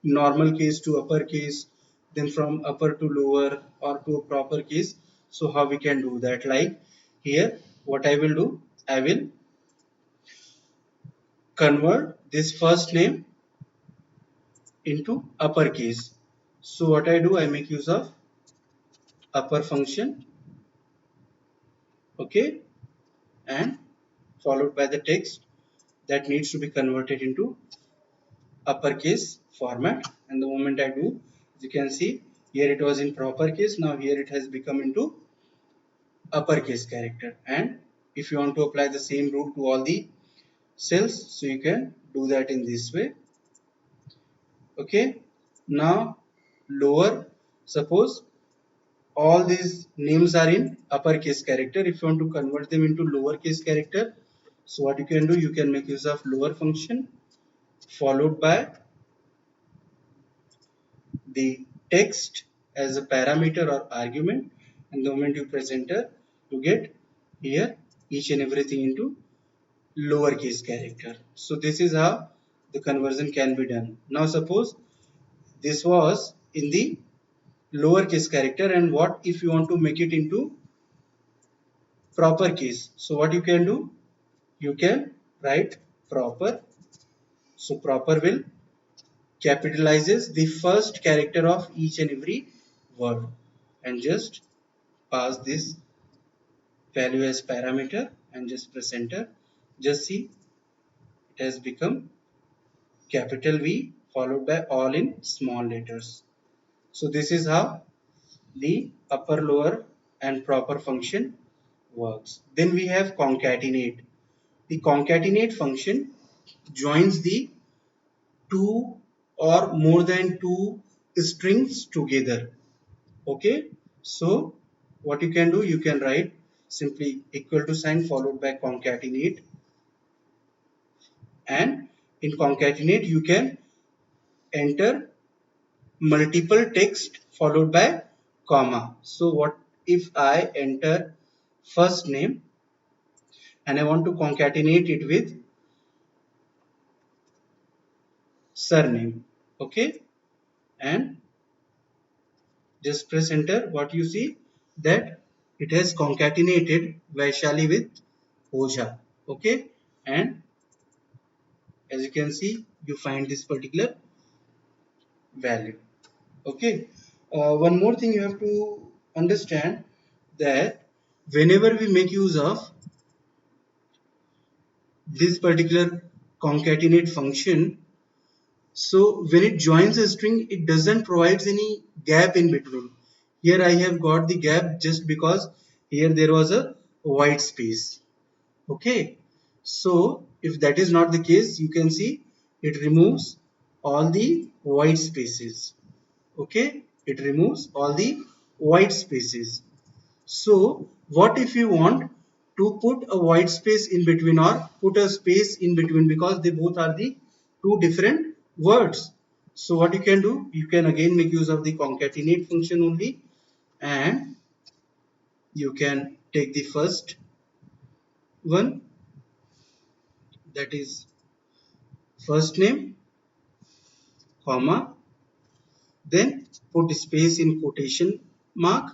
normal case to uppercase, then from upper to lower or to a proper case? So how we can do that? Like here, what I will do, I will convert this first name into uppercase. So what I do, I make use of upper function, okay, and followed by the text that needs to be converted into uppercase format. And the moment I do, as you can see, here it was in proper case, now here it has become into uppercase character. And if you want to apply the same rule to all the cells, so you can do that in this way. Okay, now lower, suppose all these names are in uppercase character. If you want to convert them into lowercase character, so what you can do, you can make use of lower function followed by the text as a parameter or argument, and the moment you press enter, you get here each and everything into lowercase character. So this is how the conversion can be done. Now suppose this was in the lowercase character, and what if you want to make it into proper case? So what you can do, you can write proper. So proper will capitalizes the first character of each and every word, and just pass this value as parameter and just press enter. Just see, it has become capital V followed by all in small letters. So this is how the upper, lower and proper function works. Then we have concatenate. The concatenate function joins the two or more than two strings together. Okay, so what you can do, you can write simply equal to sign followed by concatenate, and in concatenate you can enter multiple text followed by comma. So what if I enter first name and I want to concatenate it with surname? Okay, and just press enter. What you see, that it has concatenated Vaishali with Oja. Okay, and as you can see, you find this particular value. Okay, one more thing you have to understand, that whenever we make use of this particular concatenate function, so when it joins a string, it doesn't provide any gap in between. Here I have got the gap just because here there was a white space. Okay, so if that is not the case, you can see it removes all the white spaces. Okay, it removes all the white spaces. So what if you want to put a white space in between or put a space in between, because they both are the two different words? So what you can do, you can again make use of the concatenate function only, and you can take the first one, that is first name, comma, then put space in quotation mark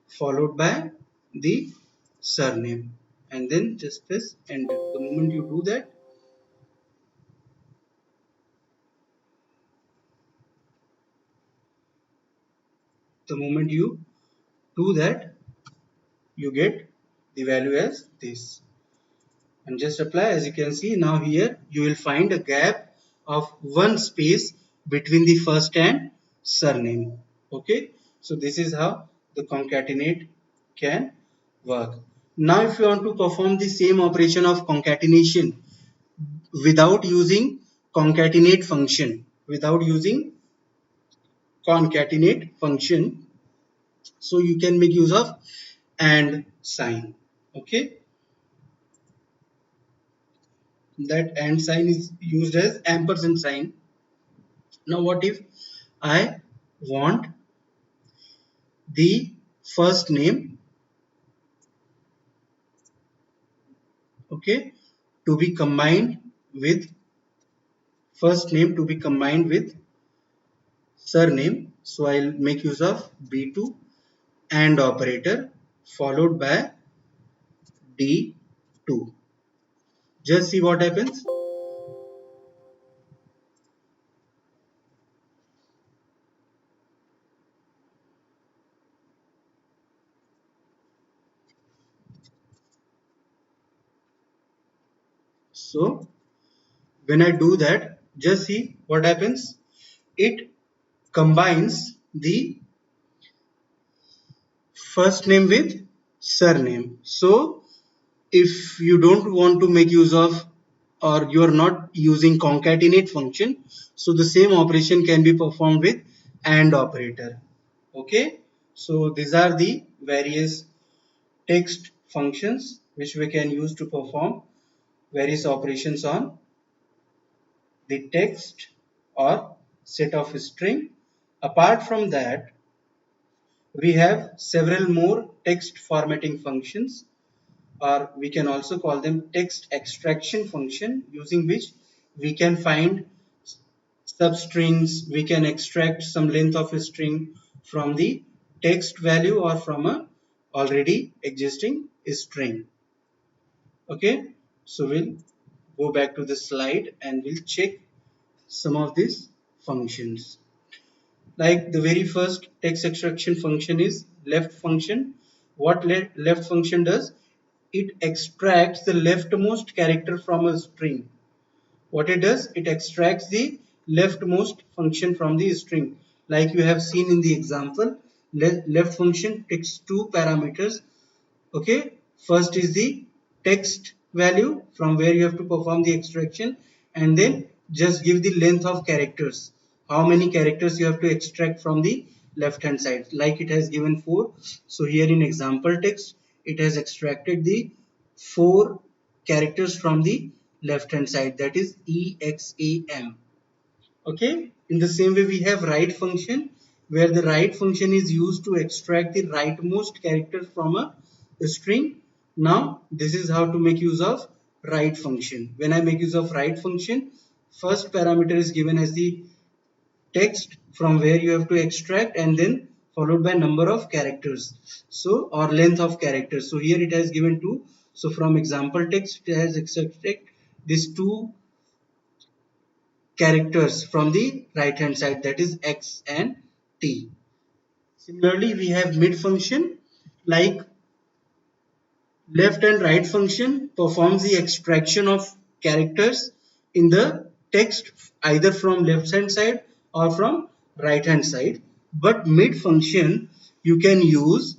followed by the surname, and then just press enter. The moment you do that, the moment you do that, you get the value as this, and just apply. As you can see, now here you will find a gap of one space between the first and surname. Okay, so this is how the concatenate can work. Now if you want to perform the same operation of concatenation without using concatenate function, without using concatenate function, so you can make use of and sign. Okay, that and sign is used as ampersand sign. Now what if I want the first name, okay, to be combined with first name to be combined with surname? So I'll make use of B2 and operator followed by D2. Just see what happens. So when I do that, just see what happens. It combines the first name with surname. So if you don't want to make use of, or you are not using concatenate function, so the same operation can be performed with AND operator. Okay, so these are the various text functions which we can use to perform various operations on the text or set of string. Apart from that, we have several more text formatting functions, or we can also call them text extraction function, using which we can find substrings, we can extract some length of a string from the text value or from a already existing string. Okay, so we'll go back to the slide and we'll check some of these functions. Like the very first text extraction function is left function. What left function does? it extracts the leftmost character from a string. What it does, it extracts the leftmost function from the string. Like you have seen in the example, left function takes two parameters. Okay, first is the text value from where you have to perform the extraction, and then just give the length of characters, how many characters you have to extract from the left hand side. Like it has given 4, so here in example text it has extracted the 4 characters from the left hand side, that is exam. Okay, in the same way we have write function, where the write function is used to extract the rightmost character from a string. Now this is how to make use of write function. When I make use of write function, first parameter is given as the text from where you have to extract, and then followed by number of characters, so or length of characters. So here it has given 2, so from example text it has extracted these 2 characters from the right hand side, that is x and t. Similarly, we have mid function. Like left and right function performs the extraction of characters in the text either from left hand side or from right hand side. But mid function you can use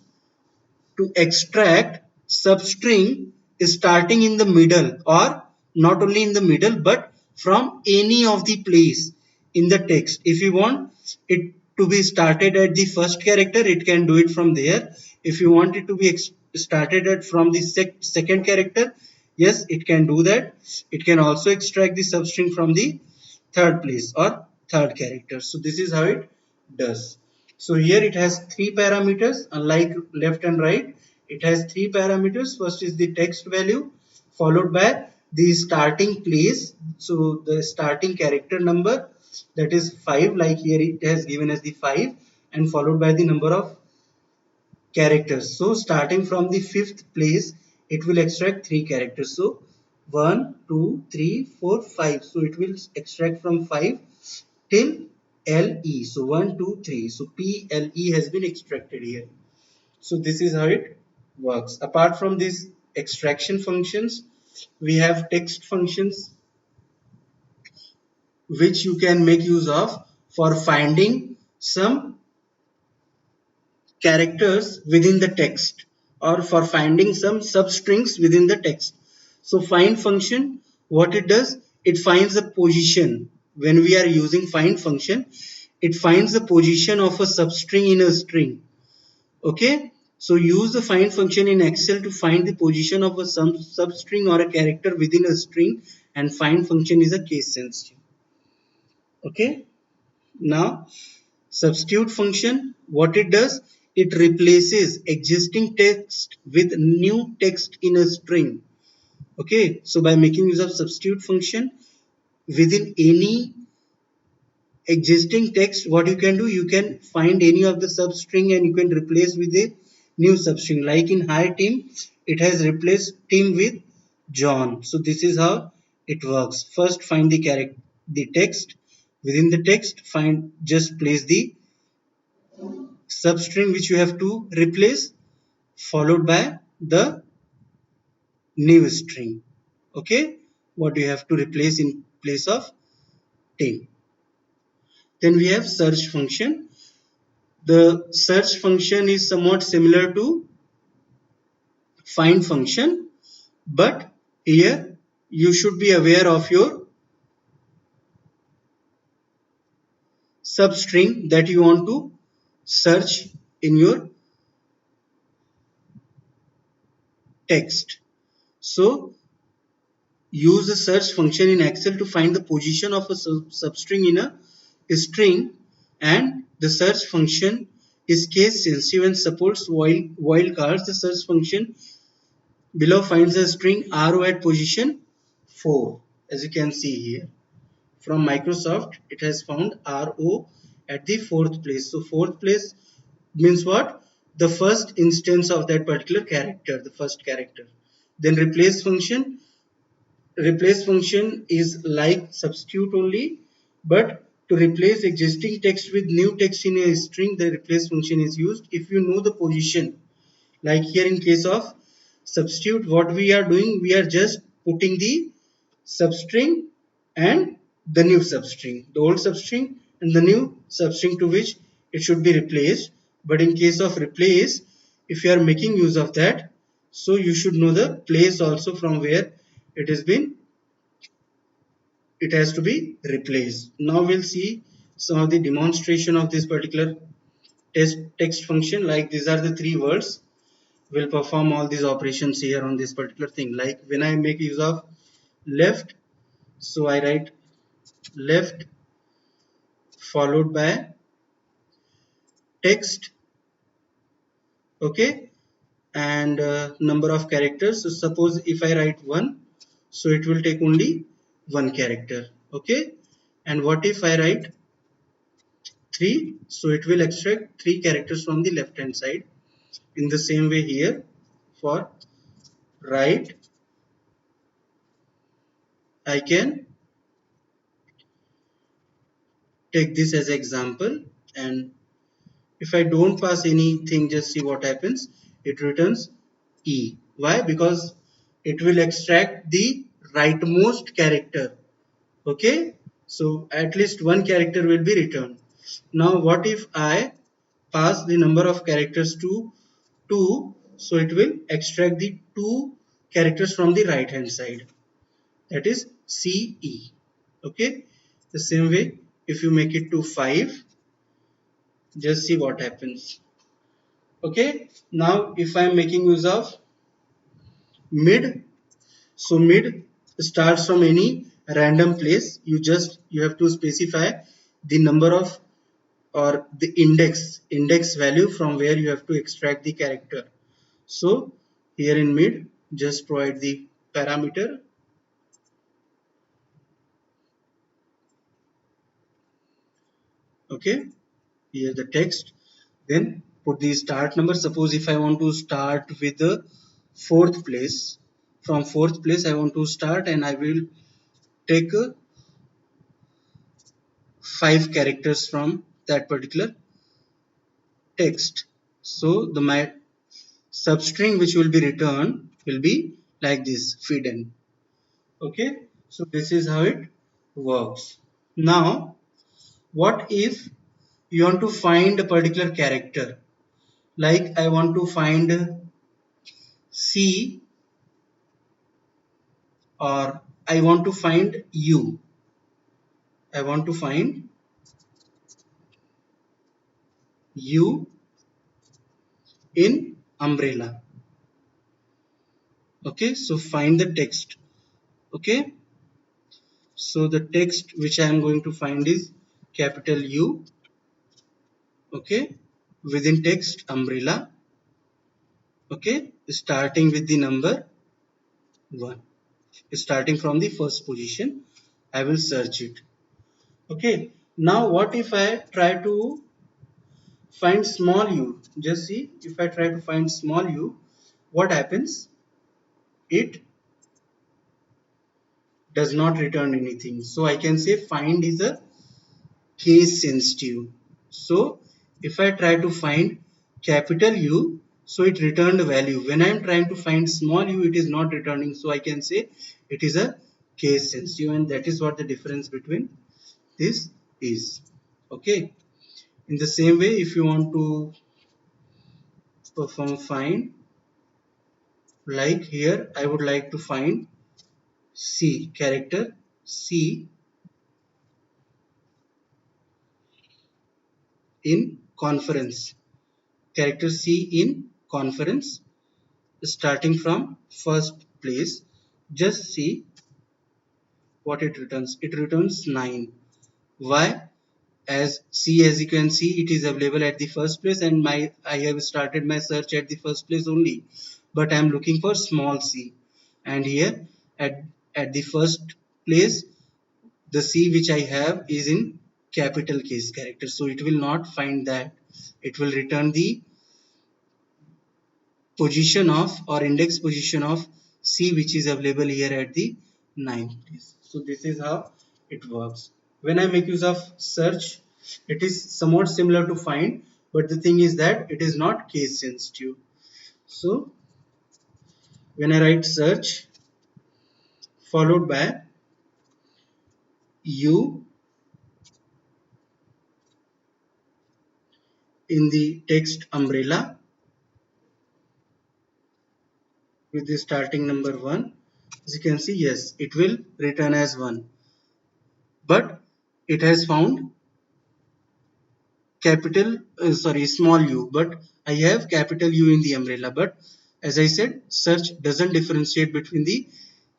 to extract substring starting in the middle, or not only in the middle but from any of the place in the text. If you want it to be started at the first character, it can do it from there. If you want it to be started at from the second character, yes, it can do that. It can also extract the substring from the third place or third character. So this is how it does. So here it has 3 parameters, unlike left and right. It has 3 parameters. First is the text value, followed by the starting place. So the starting character number, that is 5, like here it has given as the 5, and followed by the number of characters. So starting from the 5th place, it will extract 3 characters. So 1, 2, 3, 4, 5. So it will extract from 5 till LE. So 1, 2, 3. So PLE has been extracted here. So this is how it works. Apart from these extraction functions, we have text functions which you can make use of for finding some characters within the text, or for finding some substrings within the text. So find function, what it does, it finds the position. When we are using find function, it finds the position of a substring in a string. Okay, so use the find function in Excel to find the position of a substring or a character within a string, and find function is a case sensitive. Okay, now substitute function, what it does, it replaces existing text with new text in a string. Okay, so by making use of substitute function within any existing text, what you can do, you can find any of the substring and you can replace with a new substring. Like in hi Tim, it has replaced Tim with John. So this is how it works. First find the character, the text, within the text find, just place the substring which you have to replace, followed by the new string. Okay, what you have to replace in place of Tim. Then we have search function. The search function is somewhat similar to find function, but here you should be aware of your substring that you want to search in your text. So use the search function in Excel to find the position of a substring in a string, and the search function is case sensitive and supports wildcards. The search function below finds a string RO at position 4, as you can see here. From Microsoft, it has found RO at the 4th place. So 4th place means what? The first instance of that particular character, the first character. Then replace function is like substitute only, but to replace existing text with new text in a string, the replace function is used. If you know the position, like here in case of substitute, what we are doing, we are just putting the substring and the new substring, the old substring and the new substring to which it should be replaced. But in case of replace, if you are making use of that, so you should know the place also from where it has been, it has to be replaced. Now we'll see some of the demonstration of this particular text function. Like these are the three words, will perform all these operations here on this particular thing. Like when I make use of left, so I write left followed by text, okay, and number of characters. So suppose if I write 1, so it will take only one character, okay. And what if I write 3, so it will extract 3 characters from the left hand side. In the same way here for right, I can take this as example, and if I don't pass anything, just see what happens. It returns E. Why? Because it will extract the rightmost character. Okay. So at least one character will be returned. Now what if I pass the number of characters to 2? So it will extract the 2 characters from the right hand side. That is CE. Okay. The same way, if you make it to 5, just see what happens. Okay, now if I am making use of mid, so mid starts from any random place. You have to specify the number of, or the index value from where you have to extract the character. So here in mid, just provide the parameter, okay, here the text, then put the start number. Suppose if I want to start with the 4th place, from 4th place I want to start, and I will take 5 characters from that particular text. So the my substring which will be returned will be like this, feeden. Okay, so this is how it works. Now what if you want to find a particular character, like I want to find C, or I want to find U. I want to find U in umbrella. Okay, so find the text. Okay, so the text which I am going to find is capital U. Okay, within text umbrella. Okay, starting with the number 1. Starting from the first position, I will search it. Okay, now what if I try to find small u? Just see, if I try to find small u, what happens? It does not return anything. So I can say find is a case sensitive. So if I try to find capital U, so it returned a value. When I am trying to find small u, it is not returning. So I can say it is a case sensitive, and that is what the difference between this is. Okay. In the same way, if you want to perform find, like here, I would like to find C, character C in conference. Character C in conference, starting from first place. Just see what it returns. It returns 9. Why? As C, as you can see, it is available at the first place, and I have started my search at the first place only, but I am looking for small c, and here at the first place the C which I have is in capital case character, so it will not find that. It will return the position of, or index position of C which is available here at the 9th place. So this is how it works. When I make use of search, it is somewhat similar to find, but the thing is that it is not case sensitive. So when I write search followed by U in the text umbrella with the starting number 1, as you can see, yes, it will return as 1, but it has found capital sorry small u, but I have capital U in the umbrella. But as I said, search doesn't differentiate between the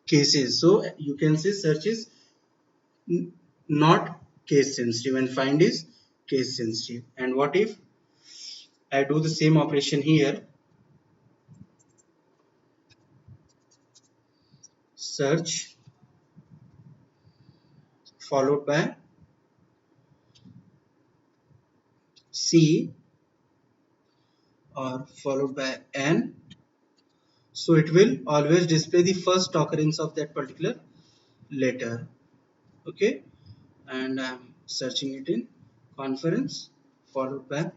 cases, so you can say search is not case sensitive and find is case sensitive. And what if I do the same operation here, search followed by C or followed by N, so it will always display the first occurrence of that particular letter. Okay, and I'm searching it in conference followed by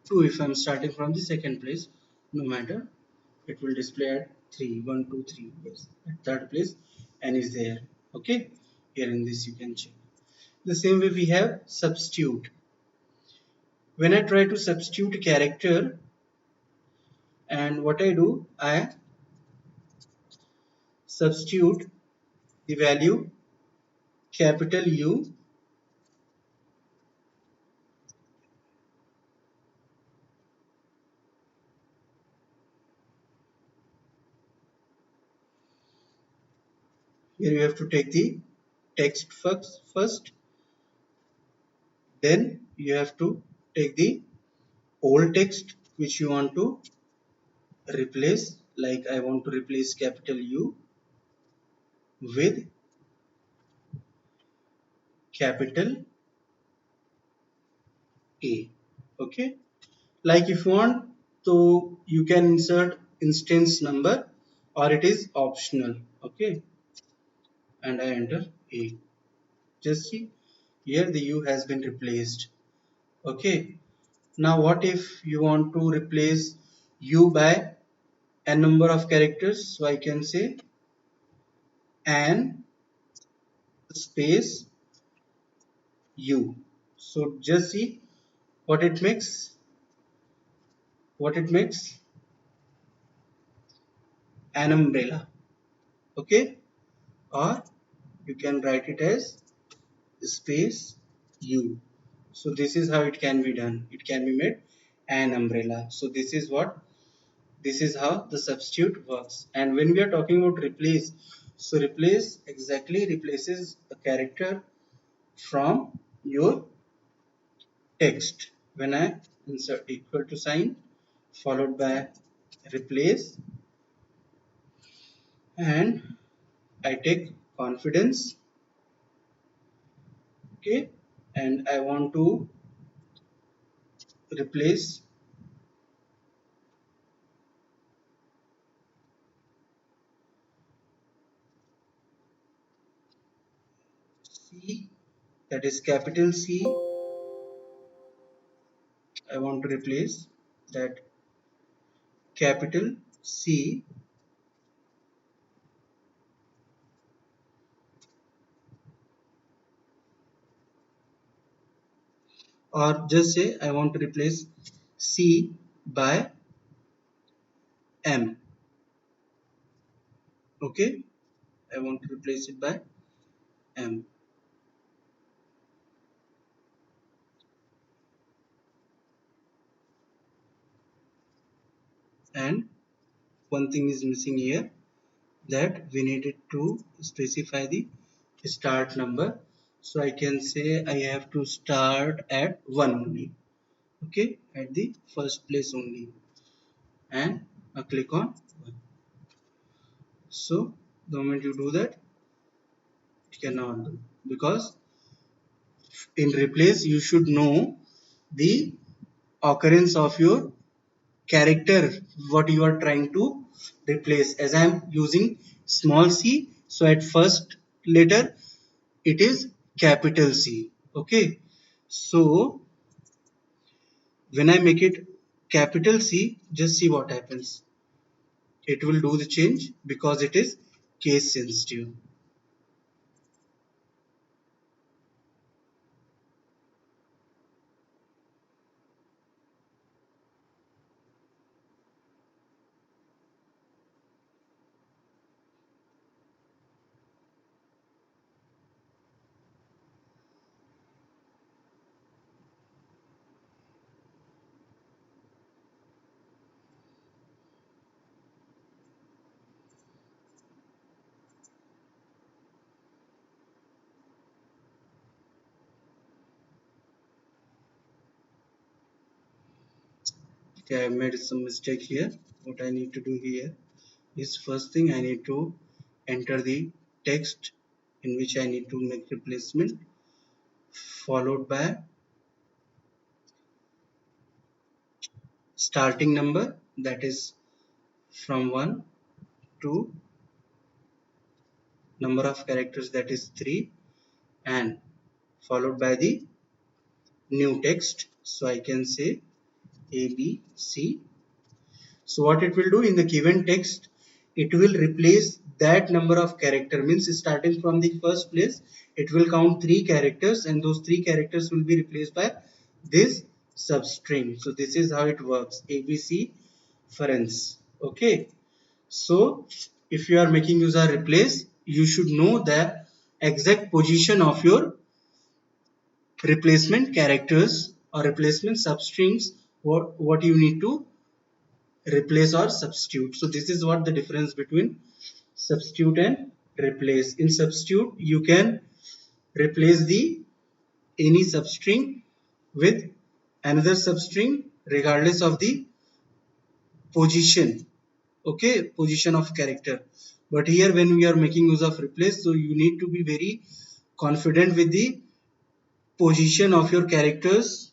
2. If I'm starting from the second place, no matter, it will display at 3, 1, 2, 3. Yes, at third place N is there. Okay, here in this you can check. The same way we have substitute. When I try to substitute a character, and what I do, I substitute the value capital U here. You have to take the text first, then you have to take the old text which you want to replace. Like I want to replace capital U with capital A. Okay, like if you want to, you can insert instance number or it is optional. Okay, and I enter A. Just see, here the U has been replaced. Okay, now what if you want to replace U by a number of characters? So I can say an space U. So just see what it makes. What it makes? An umbrella. Okay, or you can write it as space U. So this is how it can be done. It can be made an umbrella. So this is what, this is how the substitute works. And when we are talking about replace, so replace exactly replaces a character from your text. When I insert equal to sign followed by replace and I take confidence. Okay, and I want to replace C, that is capital C. I want to replace that capital C, or just say I want to replace C by M. Okay, I want to replace it by M. And one thing is missing here, that we needed to specify the start number. So I can say I have to start at 1 only. Okay, at the first place only, and I click on 1. So the moment you do that, it cannot do, because in replace you should know the occurrence of your character what you are trying to replace. As I am using small c, so at first letter it is capital C. Okay, so when I make it capital C, just see what happens. it will do the change because it is case sensitive. Okay, I made some mistake here. What I need to do here is, first thing I need to enter the text in which I need to make replacement, followed by starting number, that is from 1 to number of characters, that is 3, and followed by the new text. So I can say ABC. So what it will do in the given text, it will replace that number of character, means starting from the first place, it will count 3 characters and those 3 characters will be replaced by this substring. So this is how it works, ABC friends. Okay. So if you are making use of replace, you should know the exact position of your replacement characters or replacement substrings, what you need to replace or substitute. So this is what the difference between substitute and replace. In substitute, you can replace the any substring with another substring regardless of the position. Okay, position of character. But here when we are making use of replace, so you need to be very confident with the position of your characters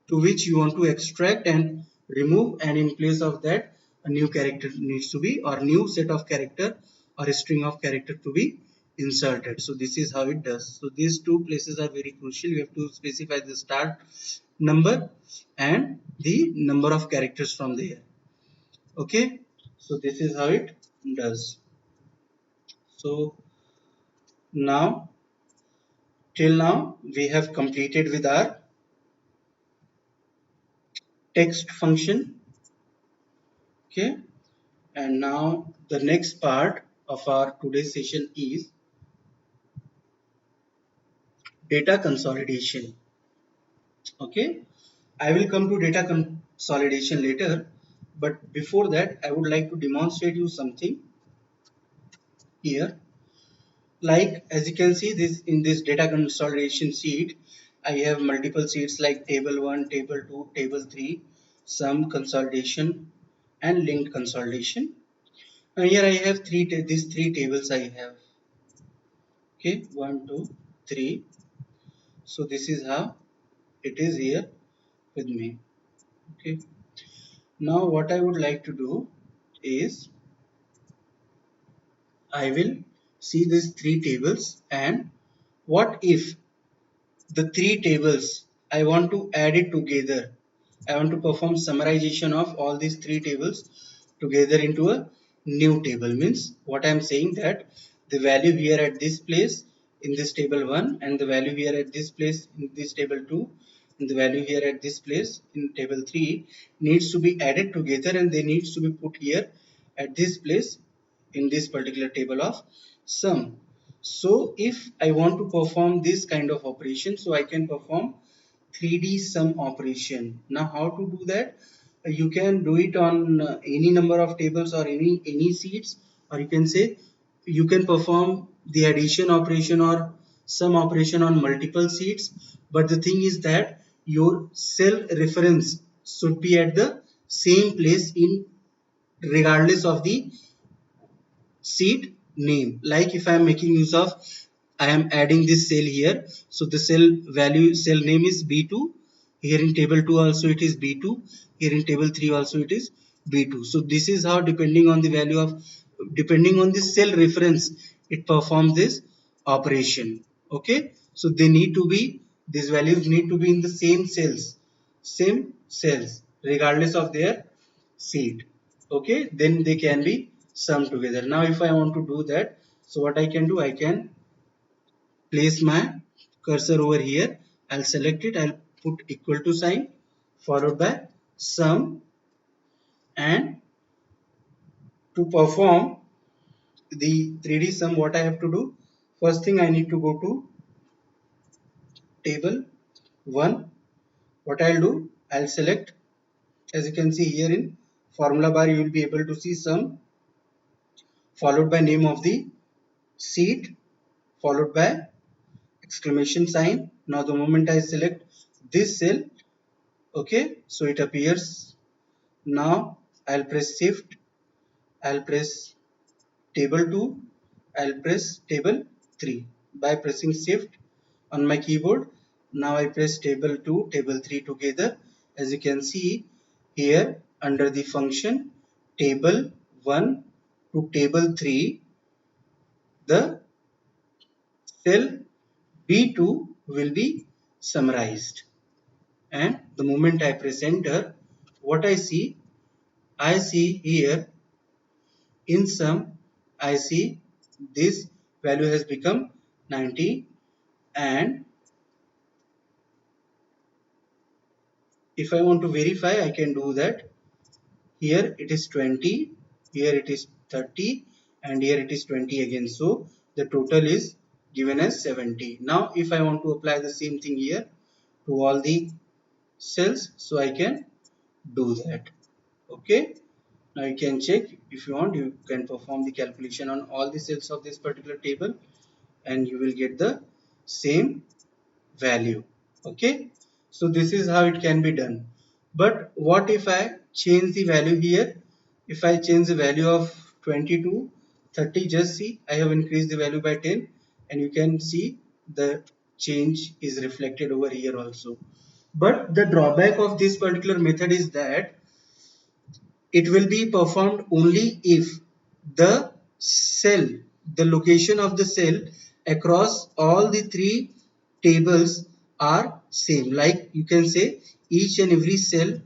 to which you want to extract and remove, and in place of that a new character needs to be, or new set of character or a string of character to be inserted. So this is how it does. So these two places are very crucial. You have to specify the start number and the number of characters from there. Okay, so this is how it does. So now, till now we have completed with our text function. Okay, and now the next part of our today's session is data consolidation. Okay, I will come to data consolidation later, but before that I would like to demonstrate you something here. Like, as you can see, this in this data consolidation sheet, I have multiple sheets like table 1, table 2, table 3, sum consolidation and linked consolidation. And here I have these three tables I have. Okay, 1, 2, 3. So this is how it is here with me. Okay, now what I would like to do is, I will see these three tables, and what if the three tables I want to add it together. I want to perform summarization of all these three tables together into a new table. Means what I am saying, that the value here at this place in this table 1, and the value here at this place in this table 2, and the value here at this place in table 3 needs to be added together, and they needs to be put here at this place in this particular table of sum. So if I want to perform this kind of operation, so I can perform 3D sum operation. Now how to do that? You can do it on any number of tables or any seats, or you can say you can perform the addition operation or sum operation on multiple seats. But the thing is that your cell reference should be at the same place in regardless of the seat name. Like if I am making use of, I am adding this cell here, so the cell name is B2. Here in table 2 also it is B2. Here in table 3 also it is B2. So this is how, depending on the value of, depending on the cell reference, it performs this operation. Okay, so they need to be, these values need to be in the same cells regardless of their seat. Okay, then they can be summed together. Now if I want to do that, so what I can do, I can place my cursor over here. I'll select it, I'll put equal to sign followed by sum, and to perform the 3D sum, what I have to do, first thing I need to go to table 1. What I'll do, I'll select, as you can see here in formula bar, you will be able to see sum followed by name of the seat followed by exclamation sign. Now the moment I select this cell, okay, so it appears. Now I'll press shift, I'll press table 2, I'll press table 3 by pressing shift on my keyboard. Now I press table 2, table 3 together. As you can see here under the function table 1 to table 3, the cell B2 will be summarized. And the moment I press enter, what I see here in sum, I see this value has become 90, and if I want to verify, I can do that. Here it is 20, here it is 30, and here it is 20 again. So the total is given as 70. Now if I want to apply the same thing here to all the cells, so I can do that. Okay. Now you can check, if you want, you can perform the calculation on all the cells of this particular table and you will get the same value. Okay, so this is how it can be done. But what if I change the value here? If I change the value of 20 to 30, just see I have increased the value by 10, and you can see the change is reflected over here also. But the drawback of this particular method is that it will be performed only if the cell, the location of the cell across all the three tables are same. Like you can say each and every cell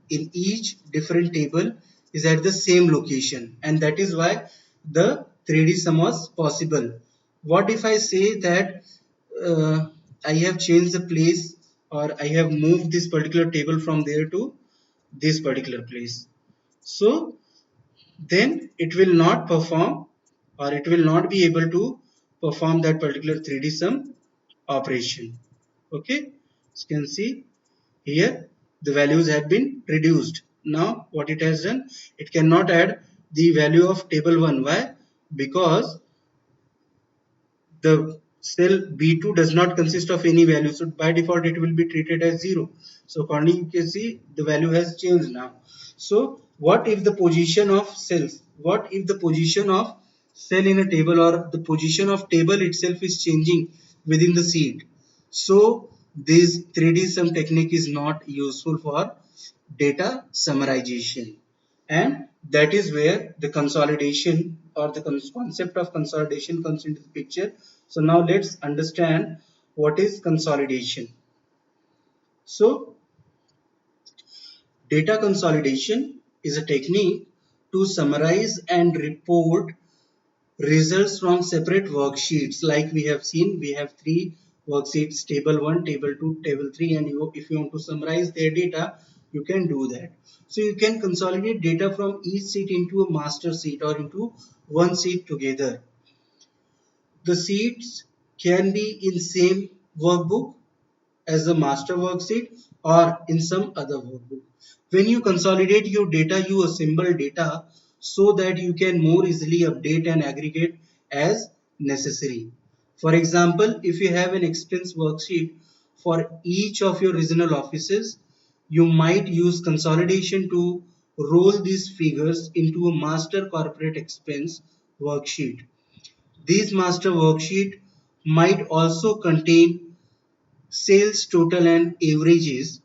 in each different table is at the same location, and that is why the 3D sum was possible. What if I say that I have changed the place, or I have moved this particular table from there to this particular place? So then it will not perform, or it will not be able to perform that particular 3D sum operation. Okay, as you can see here the values have been reduced. Now what it has done, it cannot add the value of table 1. Why? Because the cell B2 does not consist of any value, so by default it will be treated as 0. So accordingly you can see the value has changed now. So what if the position of cells, what if the position of cell in a table, or the position of table itself is changing within the seed? So this 3D sum technique is not useful for data summarization, and that is where the consolidation, or the concept of consolidation, comes into the picture. So now let's understand what is consolidation. So data consolidation is a technique to summarize and report results from separate worksheets. Like we have seen, we have three worksheets: table 1, table 2, table 3, and if you want to summarize their data, you can do that. So you can consolidate data from each sheet into a master sheet, or into one sheet together. The sheets can be in same workbook as the master worksheet, or in some other workbook. When you consolidate your data, you assemble data so that you can more easily update and aggregate as necessary. For example, if you have an expense worksheet for each of your regional offices, you might use consolidation to roll these figures into a master corporate expense worksheet. This master worksheet might also contain sales total and averages,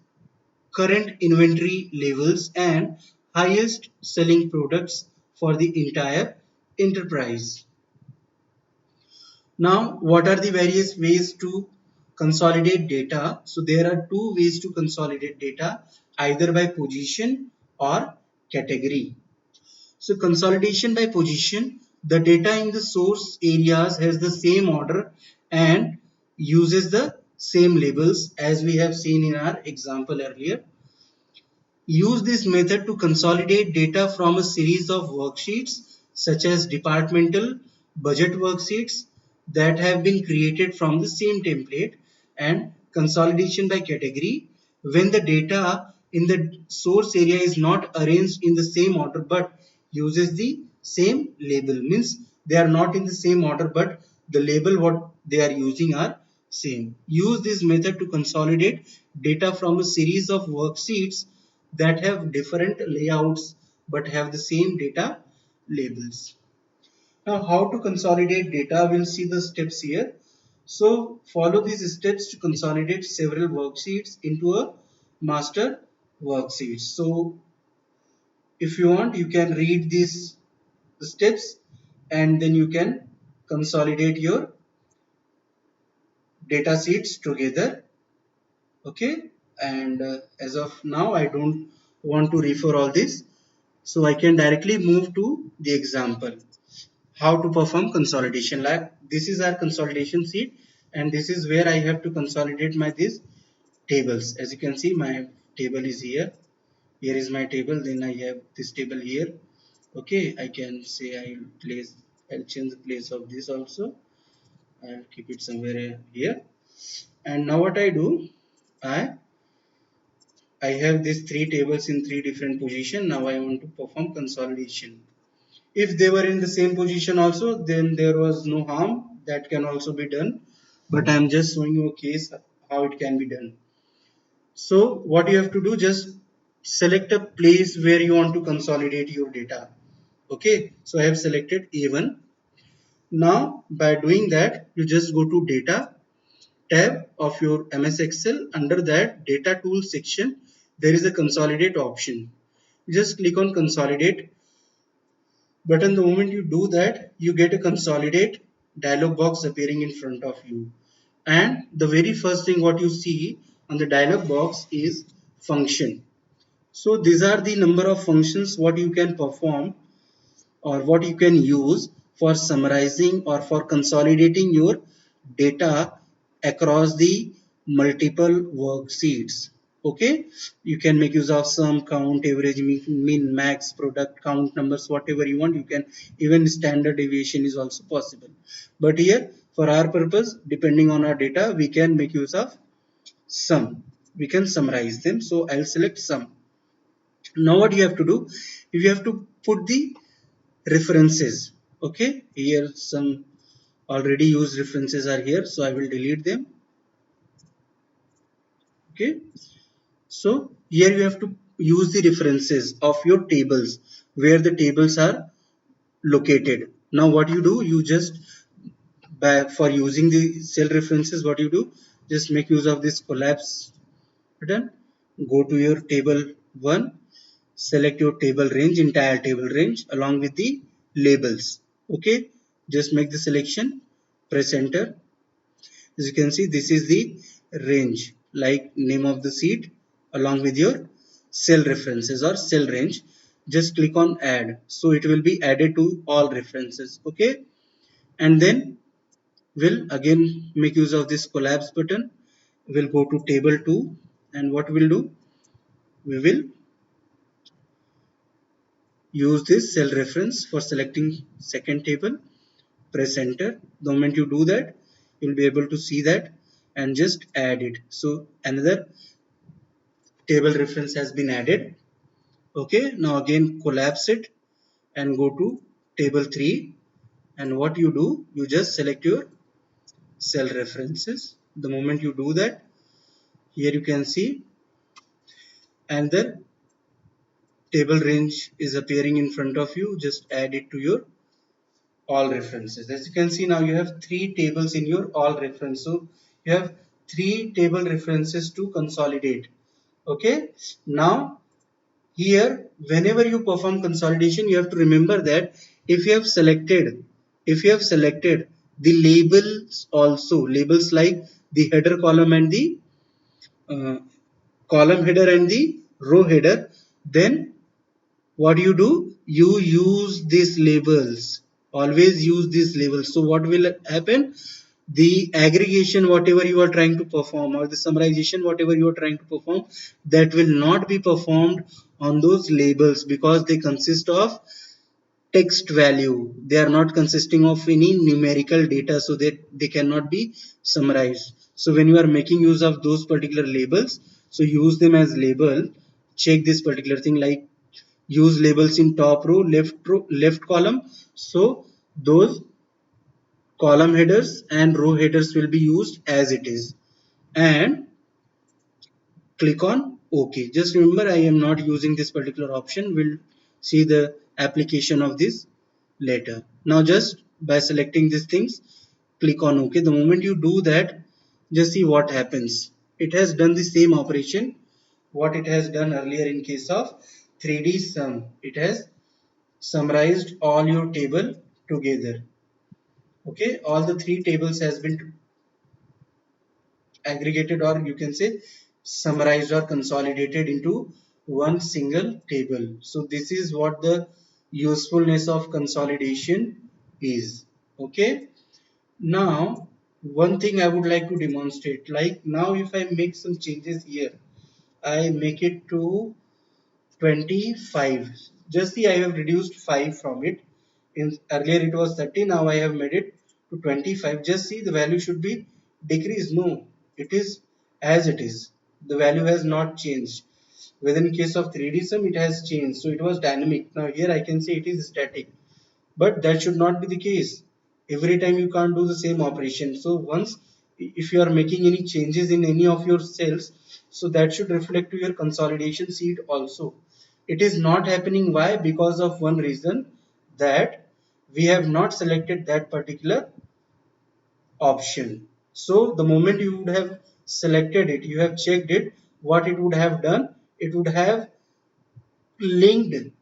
current inventory levels, and highest selling products for the entire enterprise. Now, what are the various ways to consolidate data? So there are two ways to consolidate data, either by position or category. So consolidation by position, the data in the source areas has the same order and uses the same labels as we have seen in our example earlier. Use this method to consolidate data from a series of worksheets such as departmental budget worksheets that have been created from the same template, and consolidation by category when the data in the source area is not arranged in the same order but uses the same label, means they are not in the same order but the label what they are using are same. Use this method to consolidate data from a series of worksheets that have different layouts but have the same data labels. Now, how to consolidate data? We'll see the steps here. So, follow these steps to consolidate several worksheets into a master worksheet. So, if you want, you can read these steps and then you can consolidate your data sheets together. Okay, and as of now I don't want to refer all this, so I can directly move to the example how to perform consolidation. Like this is our consolidation sheet and this is where I have to consolidate my these tables. As you can see, my table is here. Here is my table, then I have this table here. Okay, I can say I'll change the place of this also. I'll keep it somewhere here. And now what I do, I have these three tables in three different positions. Now I want to perform consolidation. If they were in the same position also, then there was no harm. That can also be done. But I am just showing you a case how it can be done. So what you have to do, just select a place where you want to consolidate your data. Okay, so I have selected A1. Now by doing that, you just go to data tab of your MS Excel. Under that data tools section, there is a consolidate option. Just click on consolidate button. The moment you do that, you get a consolidate dialog box appearing in front of you. And the very first thing what you see on the dialog box is function. So these are the number of functions what you can perform or what you can use for summarizing or for consolidating your data across the multiple worksheets. Okay, you can make use of sum, count, average, mean, max, product, count numbers, whatever you want. You can even standard deviation is also possible. But here for our purpose, depending on our data, we can make use of sum. We can summarize them. So I'll select sum. Now what you have to do, you have to put the references. Okay, here some already used references are here, so I will delete them. Okay, so here you have to use the references of your tables where the tables are located. Now what you do, you just for using the cell references, what you do, just make use of this collapse button. Go to your table 1, select your table range, entire table range along with the labels. Okay, just make the selection, press enter. As you can see, this is the range, like name of the sheet along with your cell references or cell range. Just click on add, so it will be added to all references. Okay, and then we'll again make use of this collapse button. We'll go to table 2, and what we'll do, we will use this cell reference for selecting second table. Press enter. The moment you do that, you'll be able to see that and just add it. So another table reference has been added. Okay, now again collapse it and go to table 3, and what you do, you just select your cell references. The moment you do that, here you can see another table range is appearing in front of you. Just add it to your all references. As you can see, now you have three tables in your all reference. So you have three table references to consolidate. Okay, now here whenever you perform consolidation, you have to remember that if you have selected the labels, also labels like the header column and the uh, column header and the row header, then what do? You use these labels. Always use these labels. So what will happen? The aggregation, whatever you are trying to perform, or the summarization, whatever you are trying to perform, that will not be performed on those labels because they consist of text value. They are not consisting of any numerical data, so that they cannot be summarized. So when you are making use of those particular labels, so use them as label. Check this particular thing, like use labels in top row, left column. So those column headers and row headers will be used as it is, and click on OK. Just remember, I am not using this particular option. We'll see the application of this later. Now just by selecting these things, click on OK. The moment you do that, just see what happens. It has done the same operation what it has done earlier in case of 3D sum. It has summarized all your table together. Okay, all the three tables has been aggregated, or you can say summarized or consolidated into one single table. So this is what the usefulness of consolidation is. Okay, now one thing I would like to demonstrate, like now if I make some changes here, I make it to 25. Just see, I have reduced 5 from it. In earlier it was 30, now I have made it to 25. Just see, the value should be decreased. No, it is as it is. The value has not changed. Within case of 3D sum, it has changed. So it was dynamic. Now here I can say it is static. But that should not be the case. Every time you can't do the same operation. So once, if you are making any changes in any of your cells, so that should reflect to your consolidation sheet also. It is not happening. Why? Because of one reason, that we have not selected that particular option. So the moment you would have selected it, you have checked it, what it would have done, it would have linked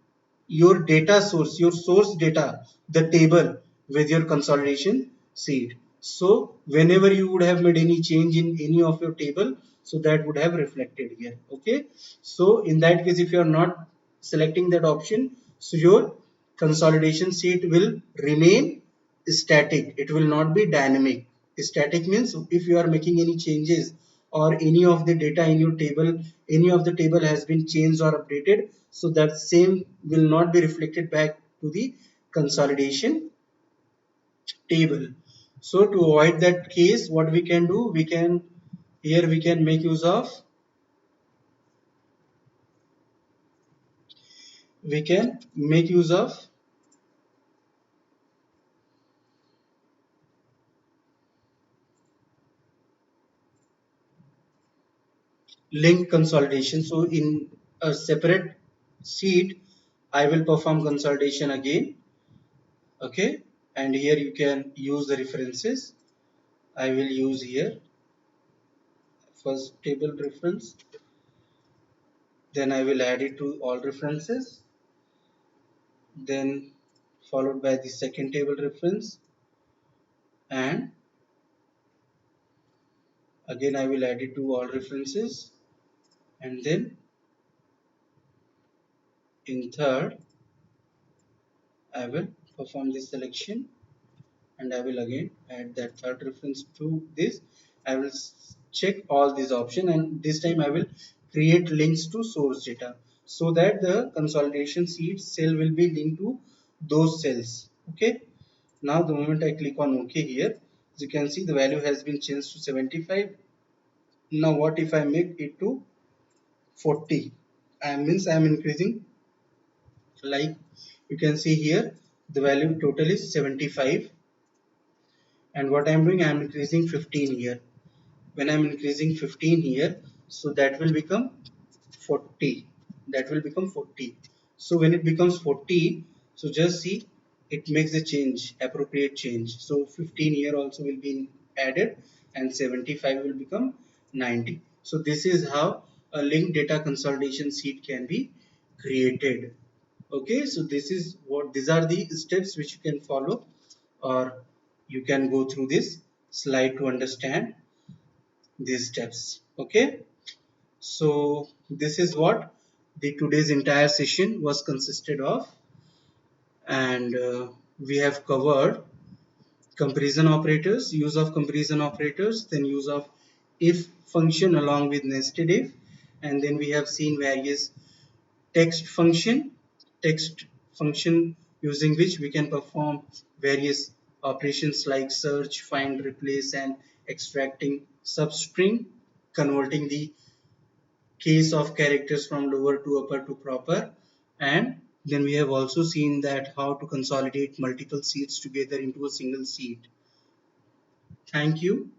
your data source, your source data, the table, with your consolidation sheet. So whenever you would have made any change in any of your table, so that would have reflected here. Okay. So in that case, if you are not selecting that option, so your consolidation sheet will remain static. It will not be dynamic. Static means if you are making any changes, or any of the data in your table, any of the table has been changed or updated, so that same will not be reflected back to the consolidation table. So to avoid that case, what we can do, we can, here we can make use of, we can make use of linked consolidation. So in a separate sheet, I will perform consolidation again. Okay, and here you can use the references. I will use here first table reference, then I will add it to all references, then followed by the second table reference, and again I will add it to all references, and then in third I will perform this selection, and I will again add that third reference to this. I will check all these options, and this time I will create links to source data, so that the consolidation sheet cell will be linked to those cells. Okay. Now the moment I click on OK here, as you can see, the value has been changed to 75. Now what if I make it to 40? Means I am increasing, like you can see here, the value total is 75, and what I am doing, I am increasing 15 here. When I am increasing 15 here, so that will become 40. That will become 40. So when it becomes 40, so just see, it makes a change, appropriate change. So 15 here also will be added, and 75 will become 90. So this is how a linked data consolidation sheet can be created. Okay, so this is what, these are the steps which you can follow, or you can go through this slide to understand these steps. Okay, so this is what the today's entire session was consisted of, and we have covered comparison operators, use of comparison operators, then use of if function along with nested if, and then we have seen various text function using which we can perform various operations like search, find, replace, and extracting substring, converting the case of characters from lower to upper to proper, and then we have also seen that how to consolidate multiple seeds together into a single seed. Thank you.